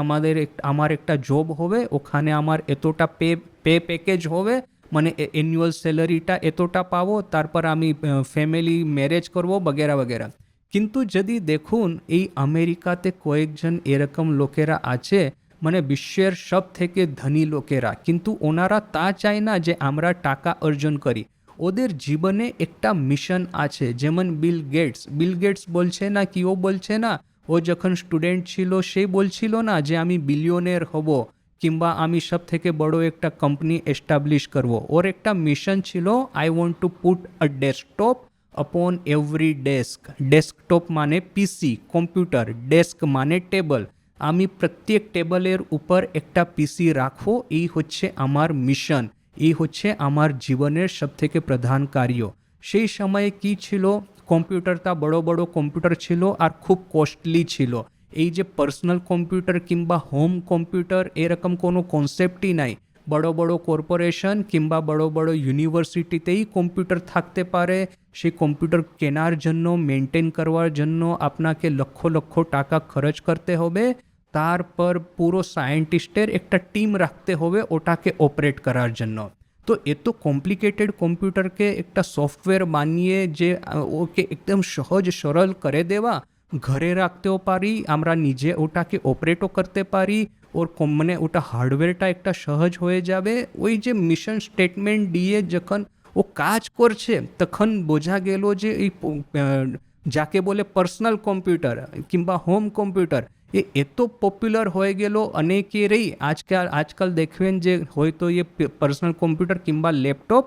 আমার একটা জব হবে, ওখানে আমার এতটা প্যাকেজ হবে, মানে অ্যানুয়াল স্যালারিটা এতটা পাবো, তারপর আমি ফ্যামিলি ম্যারেজ করব বগেরা বগেরা। কিন্তু যদি দেখুন এই আমেরিকাতে কয়েকজন এরকম লোকেরা আছে, মানে বিশ্বের সব থেকে ধনী লোকেরা, কিন্তু ওনারা তা চায় না যে আমরা টাকা অর্জন করি। ওদের জীবনে একটা মিশন আছে। যেমন বিল গেটস বলছে না কি, ও বলছে না, ও যখন স্টুডেন্ট ছিল সে বলছিল না যে আমি বিলিয়নের হব কিংবা আমি সব থেকে বড় একটা কোম্পানি এস্টাবলিশ করব। ওর একটা মিশন ছিল, I want to put a desktop upon every desktop माने পিসি কম্পিউটার, ডেস্ক মানে টেবল, আমি প্রত্যেক টেবলের উপর একটা পিসি রাখবো, এই হচ্ছে আমার মিশন, এই হচ্ছে আমার জীবনের সবথেকে প্রধান কার্য। সেই সময়ে কি ছিল, কম্পিউটারটা বড় বড় কম্পিউটার ছিল আর খুব কস্টলি ছিল। এই যে পার্সোনাল কম্পিউটার কিংবা হোম কম্পিউটার এরকম কোনো কনসেপ্টই নাই। বড় বড় কর্পোরেশন কিংবা বড় বড় ইউনিভার্সিটিতেই কম্পিউটার থাকতে পারে। সেই কম্পিউটার কেনার জন্য, মেনটেন করবার জন্য আপনাকে লক্ষ লক্ষ টাকা খরচ করতে হবে। তারপর পুরো সায়েন্টিস্টের একটা টিম রাখতে হবে ওটাকে অপারেট করার জন্য। তো এত কমপ্লিকেটেড কম্পিউটারকে একটা সফটওয়্যার বানিয়ে যে ওকে একদম সহজ সরল করে দেওয়া, ঘরে রাখতেও পারি, আমরা নিজে ওটাকে অপারেটও করতে পারি, ওর মানে ওটা হার্ডওয়্যারটা একটা সহজ হয়ে যাবে। ওই যে মিশন স্টেটমেন্ট দিয়ে যখন ও কাজ করছে, তখন বোঝা গেল যে এই যাকে বলে পার্সোনাল কম্পিউটার কিংবা হোম কম্পিউটার, এত পপুলার হয়ে গেল অনেকেরই। আজকাল দেখবেন যে হয়তো পার্সোনাল কম্পিউটার কিংবা ল্যাপটপ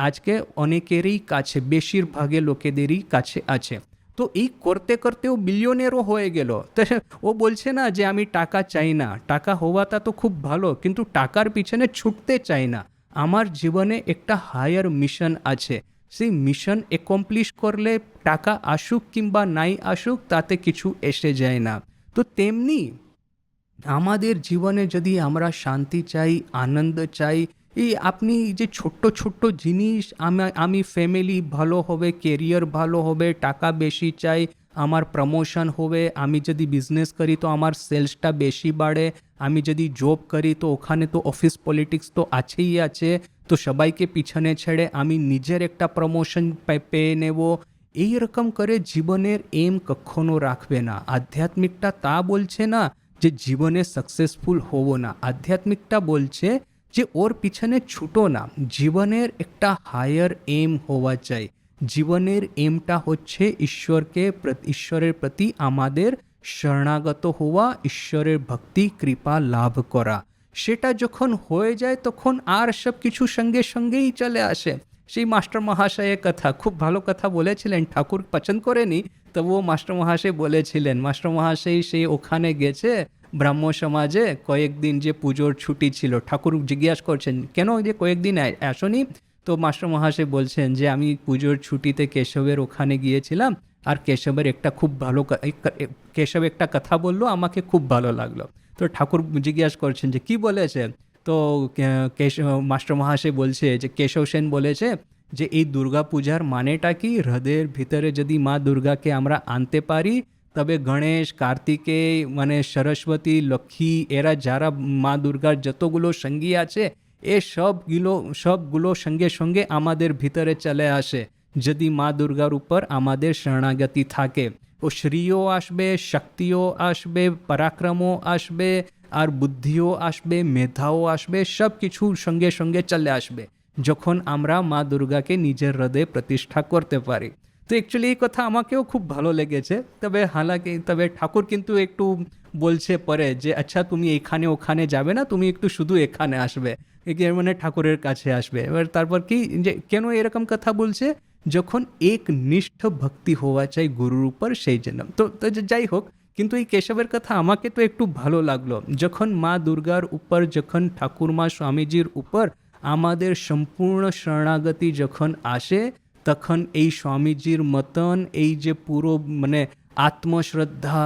আজকে অনেকেরই কাছে, বেশিরভাগের লোকেদেরই কাছে আছে। তো এই করতে করতে ও বিলিয়নেরও হয়ে গেল। তো ও বলছে না যে আমি টাকা চাই না, টাকা হওয়াটা তো খুব ভালো, কিন্তু টাকার পিছনে ছুটতে চাই না। আমার জীবনে একটা হায়ার মিশন আছে, সেই মিশন অ্যাকমপ্লিশ করলে টাকা আসুক কিংবা নাই আসুক তাতে কিছু এসে যায় না। তো তেমনি আমাদের জীবনে যদি আমরা শান্তি চাই, আনন্দ চাই, এই আপনি যে ছোট্ট ছোট্ট জিনিস, আমি ফ্যামিলি ভালো হবে, কেরিয়ার ভালো হবে, টাকা বেশি চাই, আমার প্রমোশন হবে, আমি যদি বিজনেস করি তো আমার সেলসটা বেশি বাড়ে, আমি যদি জব করি তো ওখানে তো অফিস পলিটিক্স তো আছেই আছে, তো সবাইকে পিছনে ছেড়ে আমি নিজের একটা প্রমোশন পেয়ে নেব। এই রকম করে জীবনের এম কখনো রাখবে না। আধ্যাত্মিকটা তা বলছে না যে জীবনে সাকসেসফুল হব না, আধ্যাত্মিকটা বলছে যে ওর পিছনে ছুটো না, জীবনের একটা হায়ার এম হওয়া চাই। জীবনের এমটা হচ্ছে ঈশ্বরের প্রতি আমাদের শরণাগত হওয়া, ঈশ্বরের ভক্তি কৃপা লাভ করা। সেটা যখন হয়ে যায় তখন আর সব কিছু সঙ্গে সঙ্গেই চলে আসে। সেই মাস্টার মহাশয়ের কথা, খুব ভালো কথা বলেছিলেন, ঠাকুর পছন্দ করেনি তবুও মাস্টার মহাশয় বলেছিলেন। মাস্টার মহাশয় সেই ওখানে গেছে ব্রাহ্ম সমাজে, কয়েকদিন যে পুজোর ছুটি ছিল, ঠাকুর জিজ্ঞাসা করছেন কেন যে কয়েকদিন আসনি? তো মাস্টার মহাশয় বলছেন যে আমি পুজোর ছুটিতে কেশবের ওখানে গিয়েছিলাম, আর কেশবের একটা খুব ভালো কেশব একটা কথা বললো, আমাকে খুব ভালো লাগলো। তো ঠাকুর জিজ্ঞাসা করছেন যে কি বলেছে? তো মাস্টার মহাশয় বলছে যে কেশব সেন বলেছে যে এই দুর্গা পূজার মানেটা কি, হৃদয়ের ভিতরে যদি মা দুর্গাকে আমরা আনতে পারি তবে গণেশ, কার্তিকেয়, মানে সরস্বতী, লক্ষ্মী, এরা যারা মা দুর্গার যতগুলো সঙ্গী আছে এ সবগুলো সঙ্গে সঙ্গে আমাদের ভিতরে চলে আসে যদি মা দুর্গার উপর আমাদের শরণাগতি থাকে। ও শ্রীও আসবে, শক্তিও আসবে, পরাক্রমও আসবে, আর বুদ্ধিও আসবে, মেধাও আসবে, সব কিছু সঙ্গে সঙ্গে চলে আসবে যখন আমরা মা দুর্গাকে নিজের হৃদয়ে প্রতিষ্ঠা করতে পারি। তো অ্যাকচুয়ালি এই কথা আমাকেও খুব ভালো লেগেছে। তবে ঠাকুর কিন্তু একটু বলছে পরে যে আচ্ছা তুমি এখানে ওখানে যাবে না, তুমি একটু শুধু এখানে আসবে, মানে ঠাকুরের কাছে আসবে। এবার তারপর কি যে কেন এরকম কথা বলছে, যখন এক নিষ্ঠ ভক্তি হওয়া চাই গুরুর উপর, সেই জন্য। তো যাই হোক, কিন্তু এই কেশবের কথা আমাকে তো একটু ভালো লাগলো। যখন মা দুর্গার উপর, যখন ঠাকুরমা স্বামীজির উপর আমাদের সম্পূর্ণ শরণাগতি যখন আসে, তখন এই স্বামীজির মতন এই যে পুরো মানে আত্মশ্রদ্ধা,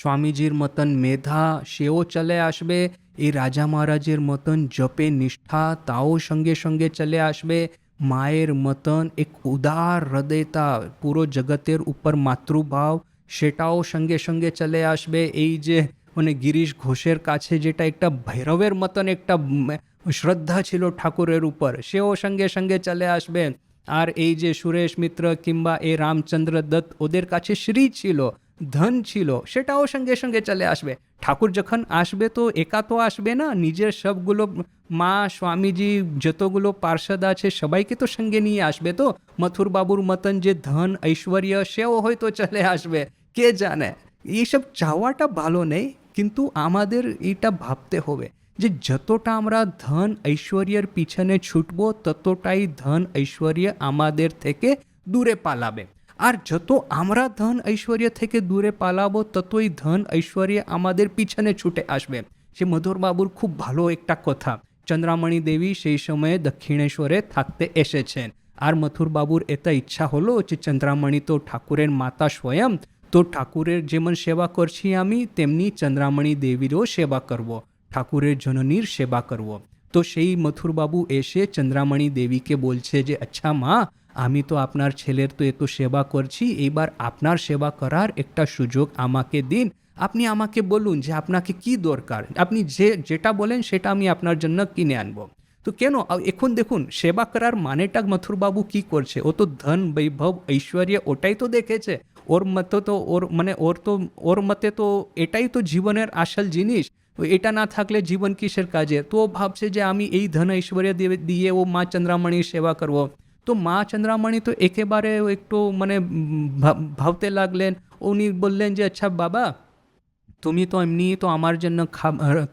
স্বামীজির মতন মেধা সেও চলে আসবে, এই রাজা মহারাজের মতন জপে নিষ্ঠা তাও সঙ্গে সঙ্গে চলে আসবে, মায়ের মতন এক উদার হৃদয়তা, পুরো জগতের উপর মাতৃভাব সেটাও সঙ্গে সঙ্গে চলে আসবে। এই যে মানে গিরিশ ঘোষের কাছে যেটা একটা ভৈরবের মতন একটা শ্রদ্ধা ছিল ঠাকুরের উপর, সেও সঙ্গে সঙ্গে চলে আসবে। আর এই যে সুরেশ মিত্র কিংবা এই রামচন্দ্র দত্ত, ওদের কাছে শ্রী ছিল, ধন ছিল, সেটাও সঙ্গে সঙ্গে চলে আসবে। ঠাকুর যখন আসবে তো একা তো আসবে না, নিজের সবগুলো মা, স্বামীজি, যতগুলো পার্ষদ আছে সবাইকে তো সঙ্গে নিয়ে আসবে। তো মথুর বাবুর মতন যে ধন ঐশ্বর্য সেও হয়তো চলে আসবে, কে জানে। এইসব চাওয়াটা ভালো নেই, কিন্তু আমাদের এটা ভাবতে হবে যে যতটা আমরা ধন ঐশ্বর্যের পিছনে ছুটবো ততটাই ধন ঐশ্বর্য আমাদের থেকে দূরে পালাবে। আর যত আমরা ধন ঐশ্বর্য থেকে দূরে পালাবো ততই ধন ঐশ্বর্য আমাদের পিছনে ছুটে আসবে। সে মধুরবাবুর খুব ভালো একটা কথা, চন্দ্রামণি দেবী সেই সময়ে দক্ষিণেশ্বরে থাকতে এসেছেন, আর মথুরবাবুর এটা ইচ্ছা হলো যে চন্দ্রামণি তো ঠাকুরের মাতা স্বয়ং, তো ঠাকুরের যেমন সেবা করছি আমি, তেমনি চন্দ্রামণি দেবীরও সেবা করব, ঠাকুরের জননীর সেবা করব। তো সেই মথুরবাবু এসে চন্দ্রামণি দেবীকে বলছে যে আচ্ছা মা, আমি তো আপনার ছেলের তো এত সেবা করছি, এইবার আপনার সেবা করার একটা সুযোগ আমাকে দিন। আপনি আমাকে বলুন যে আপনাকে কি দরকার, আপনি যেটা বলেন সেটা আমি আপনার জন্য কিনে আনবো। তো কেন এখন দেখুন সেবা করার মানেটা মথুরবাবু কি করছে, ও তো ধন, বৈভব, ঐশ্বর্য ওটাই তো দেখেছে। ওর মতে তো ওর মতে তো এটাই তো জীবনের আসল জিনিস, এটা না থাকলে জীবন কিসের কাজে। তো ও ভাবছে যে আমি এই ধন ঐশ্বর্য দিয়ে ও মা চন্দ্রামণির সেবা করব। তো মা চন্দ্রামণি তো একেবারে একটু মানে ভাবতে লাগলেন। উনি বললেন যে আচ্ছা বাবা, তুমি তো এমনি তো আমার জন্য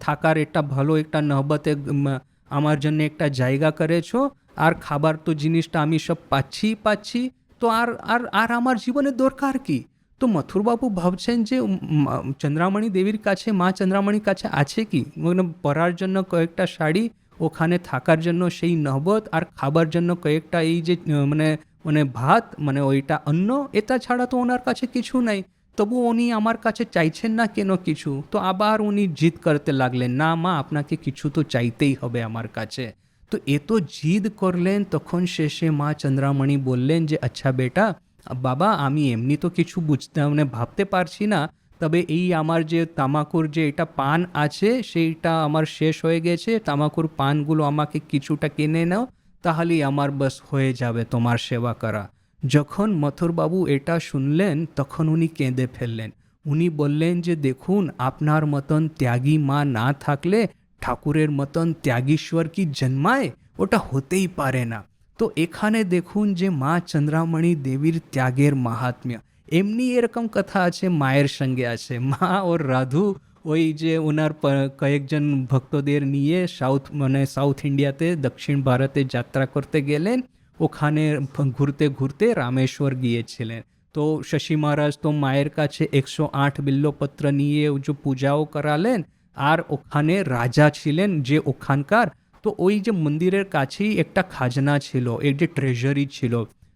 থাকার একটা ভালো একটা নহবতে আমার জন্য একটা জায়গা করেছো, আর খাবার তো জিনিসটা আমি সব পাচ্ছি, তো আর আমার জীবনের দরকার কি? তো মথুরবাবু ভাবছেন যে চন্দ্রামণি দেবীর কাছে, মা চন্দ্রামণির কাছে আছে কি? মানে পরার জন্য কয়েকটা শাড়ি, ওখানে থাকার জন্য সেই নহবত, আর খাবার জন্য কয়েকটা এই যে মানে মানে ভাত, মানে ওইটা অন্ন, এটা ছাড়া তো ওনার কাছে কিছু নাই। তবু উনি আমার কাছে চাইছেন না কেন কিছু? তো আবার উনি জিদ করতে লাগলেন, না মা, আপনাকে কিছু তো চাইতেই হবে আমার কাছে। তো এত জিদ করলেন, তখন শেষে মা চন্দ্রামণি বললেন যে আচ্ছা বেটা, বাবা আমি এমনি তো কিছু বুঝতে মানে ভাবতে পারছি না, তবে এই আমার যে তামাকুর যে এটা পান আছে সেইটা আমার শেষ হয়ে গেছে, তামাকুর পানগুলো আমাকে কিছুটা কিনে নাও, তাহলেই আমার বাস হয়ে যাবে তোমার সেবা করা। যখন মথুরবাবু এটা শুনলেন তখন উনি কেঁদে ফেললেন। উনি বললেন যে দেখুন, আপনার মতন ত্যাগী মা না থাকলে ঠাকুরের মতন ত্যাগীশ্বর কি জন্মায়? ওটা হতেই পারে না। তো এখানে দেখুন যে মা চন্দ্রামণি দেবীর ত্যাগের মাহাত্ম্য। এমনি এরকম কথা আছে, মায়ের সঙ্গে আছে। মা ওর রাধু ওই যে ওনার কয়েকজন ভক্তদের নিয়ে সাউথ ইন্ডিয়াতে, দক্ষিণ ভারতে যাত্রা করতে গেলেন। ওখানে ঘুরতে ঘুরতে রামেশ্বর গিয়েছিলেন। তো শশী মহারাজ তো মায়ের কাছে 108 বিল্লপত্র নিয়ে যে পূজাও করালেন। আর ওখানে রাজা ছিলেন যে ওখানকার, তো ওই যে মন্দিরের কাছেই একটা খাজনা ছিল, এই যে ট্রেজারি ছিল।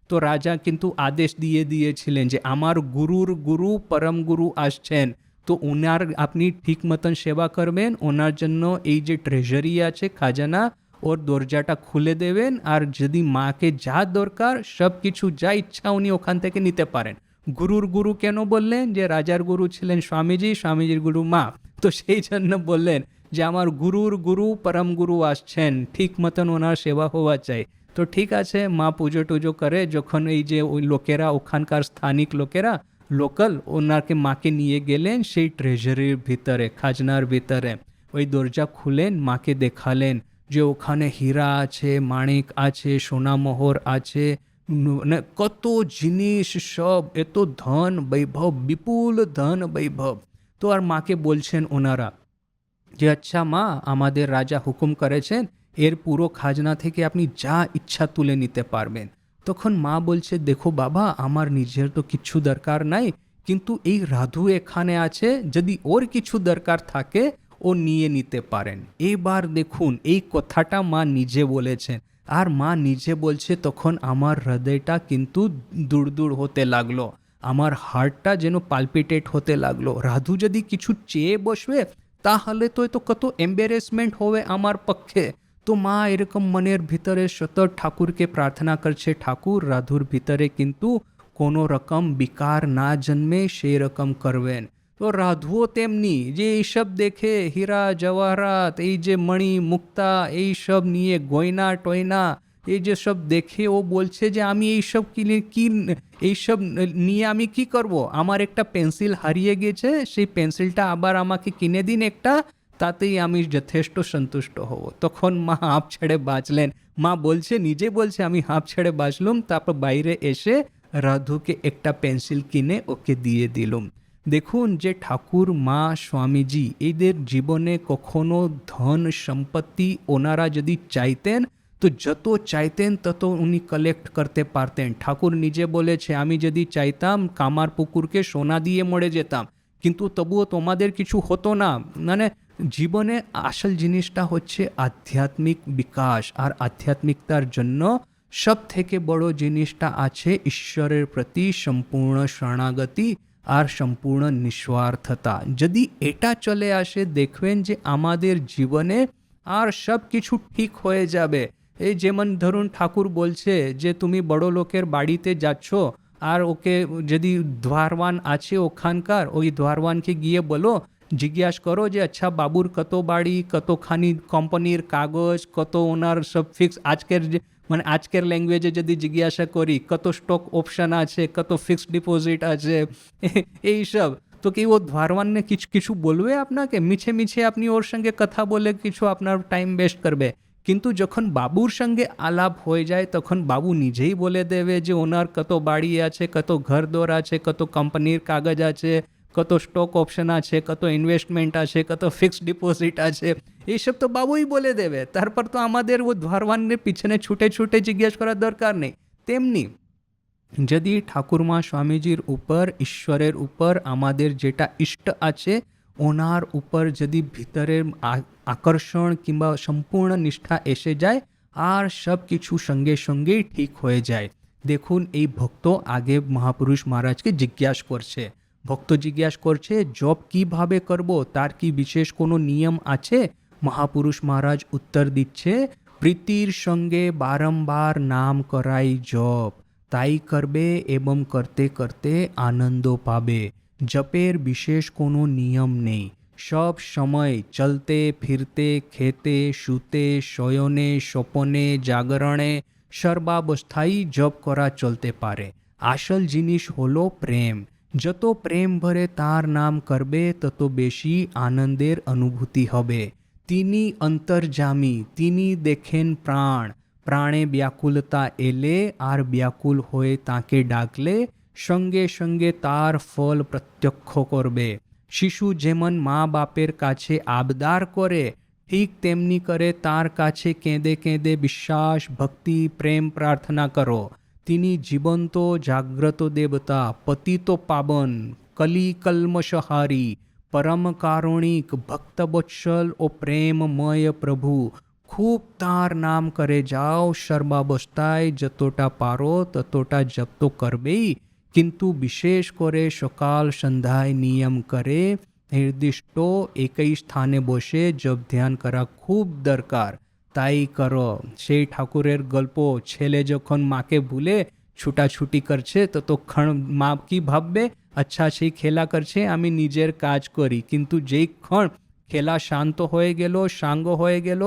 তো রাজা কিন্তু আদেশ দিয়েছিলেন যে আমার গুরুর গুরু পরম গুরু আসছেন, তো ওনার আপনি ঠিক মতন সেবা করবেন, ওনার জন্য এই যে ট্রেজারি আছে খাজানা, ওর দরজাটা খুলে দেবেন, আর যদি মাকে যা দরকার সব কিছু যা ইচ্ছা উনি ওখান থেকে নিতে পারেন। গুরুর গুরু কেন বললেন? যে রাজার গুরু ছিলেন স্বামীজি, স্বামীজির গুরু মা, তো সেই জন্য বললেন যে আমার গুরুর গুরু পরম গুরু আসছেন, ঠিক মতন ওনার সেবা হওয়া চাই। তো ঠিক আছে, মা পুজো টুজো করে যখন এই যে ওই লোকেরা, ওখানকার স্থানিক লোকেরা, লোকাল, ওনাকে মাকে নিয়ে গেলেন সেই ট্রেজারির ভিতরে, খাজনার ভিতরে। ওই দরজা খুলেন, মাকে দেখালেন যে ওখানে হীরা আছে, মানিক আছে, সোনামোহর আছে, মানে কত জিনিস, সব এত ধন বৈভব, বিপুল ধন বৈভব। তো আর মাকে বলছেন ওনারা যে আচ্ছা মা, আমাদের রাজা হুকুম করেছেন এর পুরো খাজনা থেকে আপনি যা ইচ্ছা তুলে নিতে পারবেন। তখন মা বলছে দেখো বাবা, আমার নিজের তো কিছু দরকার নাই, কিন্তু এই রাধু এখানে আছে, যদি ওর কিছু দরকার থাকে ও নিয়ে নিতে পারেন। এবার দেখুন এই কথাটা মা নিজে বলেছেন, আর মা নিজে বলছে তখন আমার হৃদয়টা কিন্তু দূর হতে লাগলো, আমার হার্টটা যেন পালপিটেট হতে লাগলো। রাধু যদি কিছু চেয়ে বসবে তাহলে তো কত এম্বারেসমেন্ট হবে আমার পক্ষে। তো মা এরকম মনের ভিতরে সতত ঠাকুরকে প্রার্থনা করছে, ঠাকুর রাধুর ভিতরে কিন্তু কোনো রকম বিকার না জন্মে সেই রকম করবেন। তো রাধুও তেমনি, যে এইসব দেখে হীরা জওয়াহরাত, এই যে মণি মুক্তা, এই সব নিয়ে গয়না টয়না, এই যে সব দেখে ও বলছে যে আমি এইসব এইসব নিয়ে আমি কি করব? আমার একটা পেন্সিল হারিয়ে গেছে, সেই পেন্সিলটা আবার আমাকে কিনে দিন একটা, তাতেই আমি যথেষ্ট সন্তুষ্ট হব। তখন মা হাঁপ ছেড়ে বাঁচলেন। মা বলছে, নিজে বলছে, আমি হাঁপ ছেড়ে বাঁচলুম, তারপর বাইরে এসে রাধুকে একটা পেন্সিল কিনে ওকে দিয়ে দিলুম। দেখুন যে ঠাকুর, মা, স্বামীজি এদের জীবনে কখনো ধন সম্পত্তি ওনারা যদি চাইতেন তো যত চাইতেন তত উনি কালেক্ট করতে পারতেন। ঠাকুর নিজে বলেছে, আমি যদি চাইতাম কামার পুকুরকে সোনা দিয়ে মরে যেতাম, কিন্তু তবুও তোমাদের কিছু হতো না। মানে জীবনে আসল জিনিসটা হচ্ছে আধ্যাত্মিক বিকাশ, আর আধ্যাত্মিকতার জন্য সব থেকে বড় জিনিসটা আছে ঈশ্বরের প্রতি সম্পূর্ণ শরণাগতি আর সম্পূর্ণ নিঃস্বার্থতা। যদি এটা চলে আসে, দেখবেন যে আমাদের জীবনে আর সব কিছু ঠিক হয়ে যাবে। এই যেমন ধরুন ঠাকুর বলছে যে তুমি বড় লোকের বাড়িতে যাচ্ছ, আর ওকে যদি দ্বারওয়ান আছে ওখানকার, ওই দ্বারওয়ানকে গিয়ে বলো, জিজ্ঞাসা করো যে আচ্ছা বাবুর কত বাড়ি, কতখানি কোম্পানির কাগজ, কত ওনার সব ফিক্স, আজকের ল্যাঙ্গুয়েজে যদি জিজ্ঞাসা করি কত স্টক অপশন আছে, কত ফিক্সড ডিপোজিট আছে, এইসব। তো কি ও দ্বারওয়ান কিছু বলবে আপনাকে? মিছে আপনি ওর সঙ্গে কথা বলে কিছু আপনার টাইম ওয়েস্ট করবে। কিন্তু যখন বাবুর সঙ্গে আলাপ হয়ে যায় তখন বাবু নিজেই বলে দেবে যে ওনার কত বাড়ি আছে, কত ঘর দোর আছে, কত কোম্পানির কাগজ আছে, কত স্টক অপশন আছে, কত ইনভেস্টমেন্ট আছে, কত ফিক্সড ডিপোজিট আছে। এইসব তো বাবুই বলে দেবে, তারপর তো আমাদের ও ধরওয়ানের পিছনে ছুটে ছুটে জিজ্ঞেস করার দরকার নেই। তেমনি যদি ঠাকুরমা স্বামীজির উপর, ঈশ্বরের উপর আমাদের যেটা ইষ্ট আছে ওনার উপর যদি ভিতরের আকর্ষণ কিংবা সম্পূর্ণ নিষ্ঠা এসে যায় আর সব কিছু সঙ্গে সঙ্গেই ঠিক হয়ে যায়। দেখুন এই ভক্ত আগে মহাপুরুষ মহারাজকে জিজ্ঞাসা করছে, ভক্ত জিজ্ঞাসা করছে জপ কিভাবে করব, তার কি বিশেষ কোনো নিয়ম আছে? মহাপুরুষ মহারাজ উত্তর দিচ্ছে, প্রীতির সঙ্গে বারংবার নাম করাই জপ, তাই করবে এবং করতে করতে আনন্দ পাবে। জপের বিশেষ কোনো নিয়ম নেই, সব সময় চলতে ফিরতে, খেতে শুতে, শয়নে স্বপনে জাগরণে সর্বাবস্থায় জপ করা চলতে পারে। আসল জিনিস হলো প্রেম। যত প্রেম ভরে তার নাম করবে তত বেশি আনন্দের অনুভূতি হবে। তিনি অন্তর্যামী, তিনি দেখেন প্রাণ, প্রাণে ব্যাকুলতা এলে আর ব্যাকুল হয়ে তাকে ডাকলে সঙ্গে সঙ্গে তার ফল প্রত্যক্ষ করবে। শিশু যেমন মা বাপের কাছে আবদার করে ঠিক তেমনি করে তার কাছে কেঁদে কেঁদে বিশ্বাস ভক্তি প্রেম প্রার্থনা করো। তিনি জীবন্ত জাগ্রত দেবতা, পতিত পাবন, কলি কলমশহারি, परम कारुणिक भक्तवत्सल ও প্রেমময় প্রভু। খুব তার নাম করে যাও, সর্বাবস্থায় যতটা পারো ততটা জপ তো করবেই, কিন্তু বিশেষ করে সকাল সন্ধ্যায় নিয়ম করে নির্দিষ্ট একই স্থানে বসে জপ ধ্যান করা খুব দরকার, তাই করো। সেই ঠাকুরের গল্প, ছেলে যখন মাকে ভুলে ছুটাছুটি করছে ততক্ষণ মা কি ভাববে, আচ্ছা সেই খেলা করছে আমি নিজের কাজ করি, কিন্তু যেইক্ষণ খেলা শান্ত হয়ে গেল, সাঙ্গ হয়ে গেল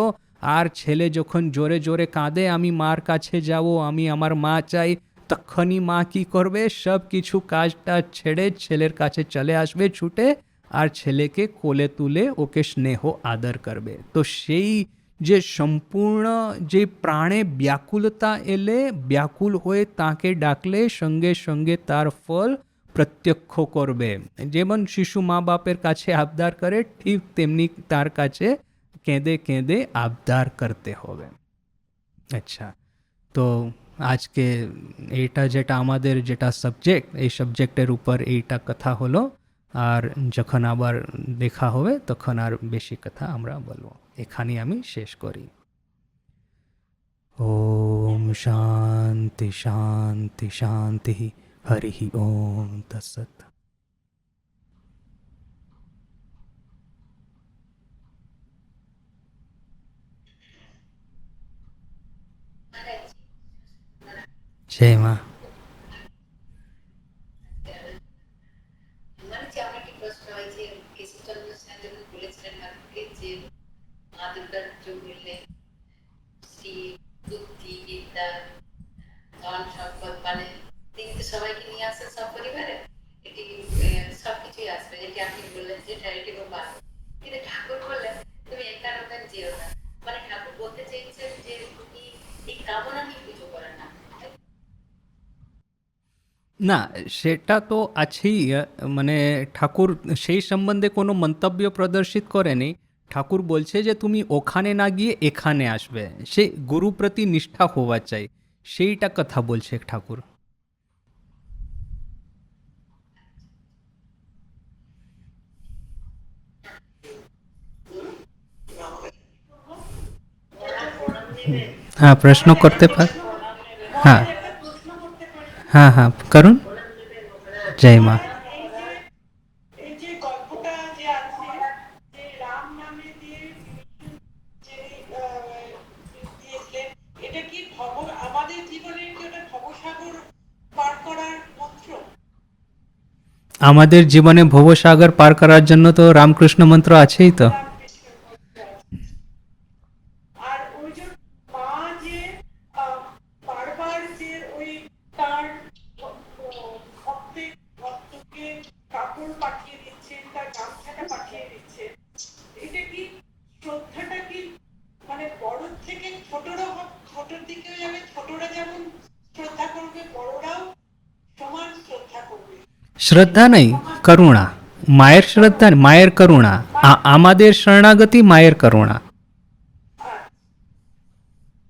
আর ছেলে যখন জোরে জোরে কাঁদে আমি মার কাছে যাব, আমি আমার মা চাই, তখনই মা কি করবে, সব কিছু কাজটা ছেড়ে ছেলের কাছে চলে আসবে ছুটে আর ছেলেকে কোলে তুলে ওকে স্নেহ আদর করবে। তো সেই যে সম্পূর্ণ যে প্রাণে ব্যাকুলতা এলে ব্যাকুল হয়ে তাকে ডাকলে সঙ্গে সঙ্গে তার ফল প্রত্যক্ষ করবে। যেমন শিশু মা বাপের কাছে আবদার করে ঠিক তেমনি তার কাছে কেঁদে কেঁদে আবদার করতে হবে। আচ্ছা, তো আজকে এইটা যেটা আমাদের যেটা সাবজেক্ট, এই সাবজেক্টের উপর এইটা কথা হলো, আর যখন আবার দেখা হবে তখন আর বেশি কথা আমরা বলবো। এখানে আমি শেষ করি। ওম শান্তি শান্তি শান্তি, হরি ওম তৎসৎ। জয় মা। সবাইকে নিয়ে আসেন সব পরিবারে, এটি সবকিছুই আসবে, যেটি আপনি বললেন যে চ্যারিটেবল বাস, কিন্তু ঠাকুর বললেন তুমি একারণে যেও না, মানে ঠাকুর বলতে চেয়েছেন যে তুমি এই কামনা নিয়ে পুজো করে না। না, সেটা তো আছেই, মানে ঠাকুর সেই সম্বন্ধে কোনো মন্তব্য প্রদর্শিত করেনি। ঠাকুর বলছে যে তুমি ওখানে না গিয়ে এখানে আসবে, সে গুরু প্রতি নিষ্ঠা হওয়া চাই, সেইটা কথা বলছে ঠাকুর। হ্যাঁ, প্রশ্ন করতে পার। হ্যাঁ হ্যাঁ হ্যাঁ, করুন। জয় মা। এই যে গল্পটা যে আছে, যে রাম নামে দিয়ে যে দিয়েছিলেন, এটা কি আমাদের জীবনে কি ওটা ভবসাগর পার করার মন্ত্র? আমাদের জীবনে ভবসাগর পার করার জন্য তো রামকৃষ্ণ মন্ত্র আছেই তো। আর ওই যে মা যে বারবার যে ওই তার ভক্তকে কাপড় পাঠিয়ে দিচ্ছেন, তার গামছাটা পাঠিয়ে দিচ্ছেন, এটা কি শ্রদ্ধাটা কি মানে বড় থেকে ছোটর দিকেও যাবে, ছোটরা যেমন শ্রদ্ধা করবে বড়রাও সমান শ্রদ্ধা করবে? শ্রদ্ধা নেই, করুণা। মায়ের শ্রদ্ধা, মায়ের করুণা, আমাদের শরণাগতি মায়ের করুণা।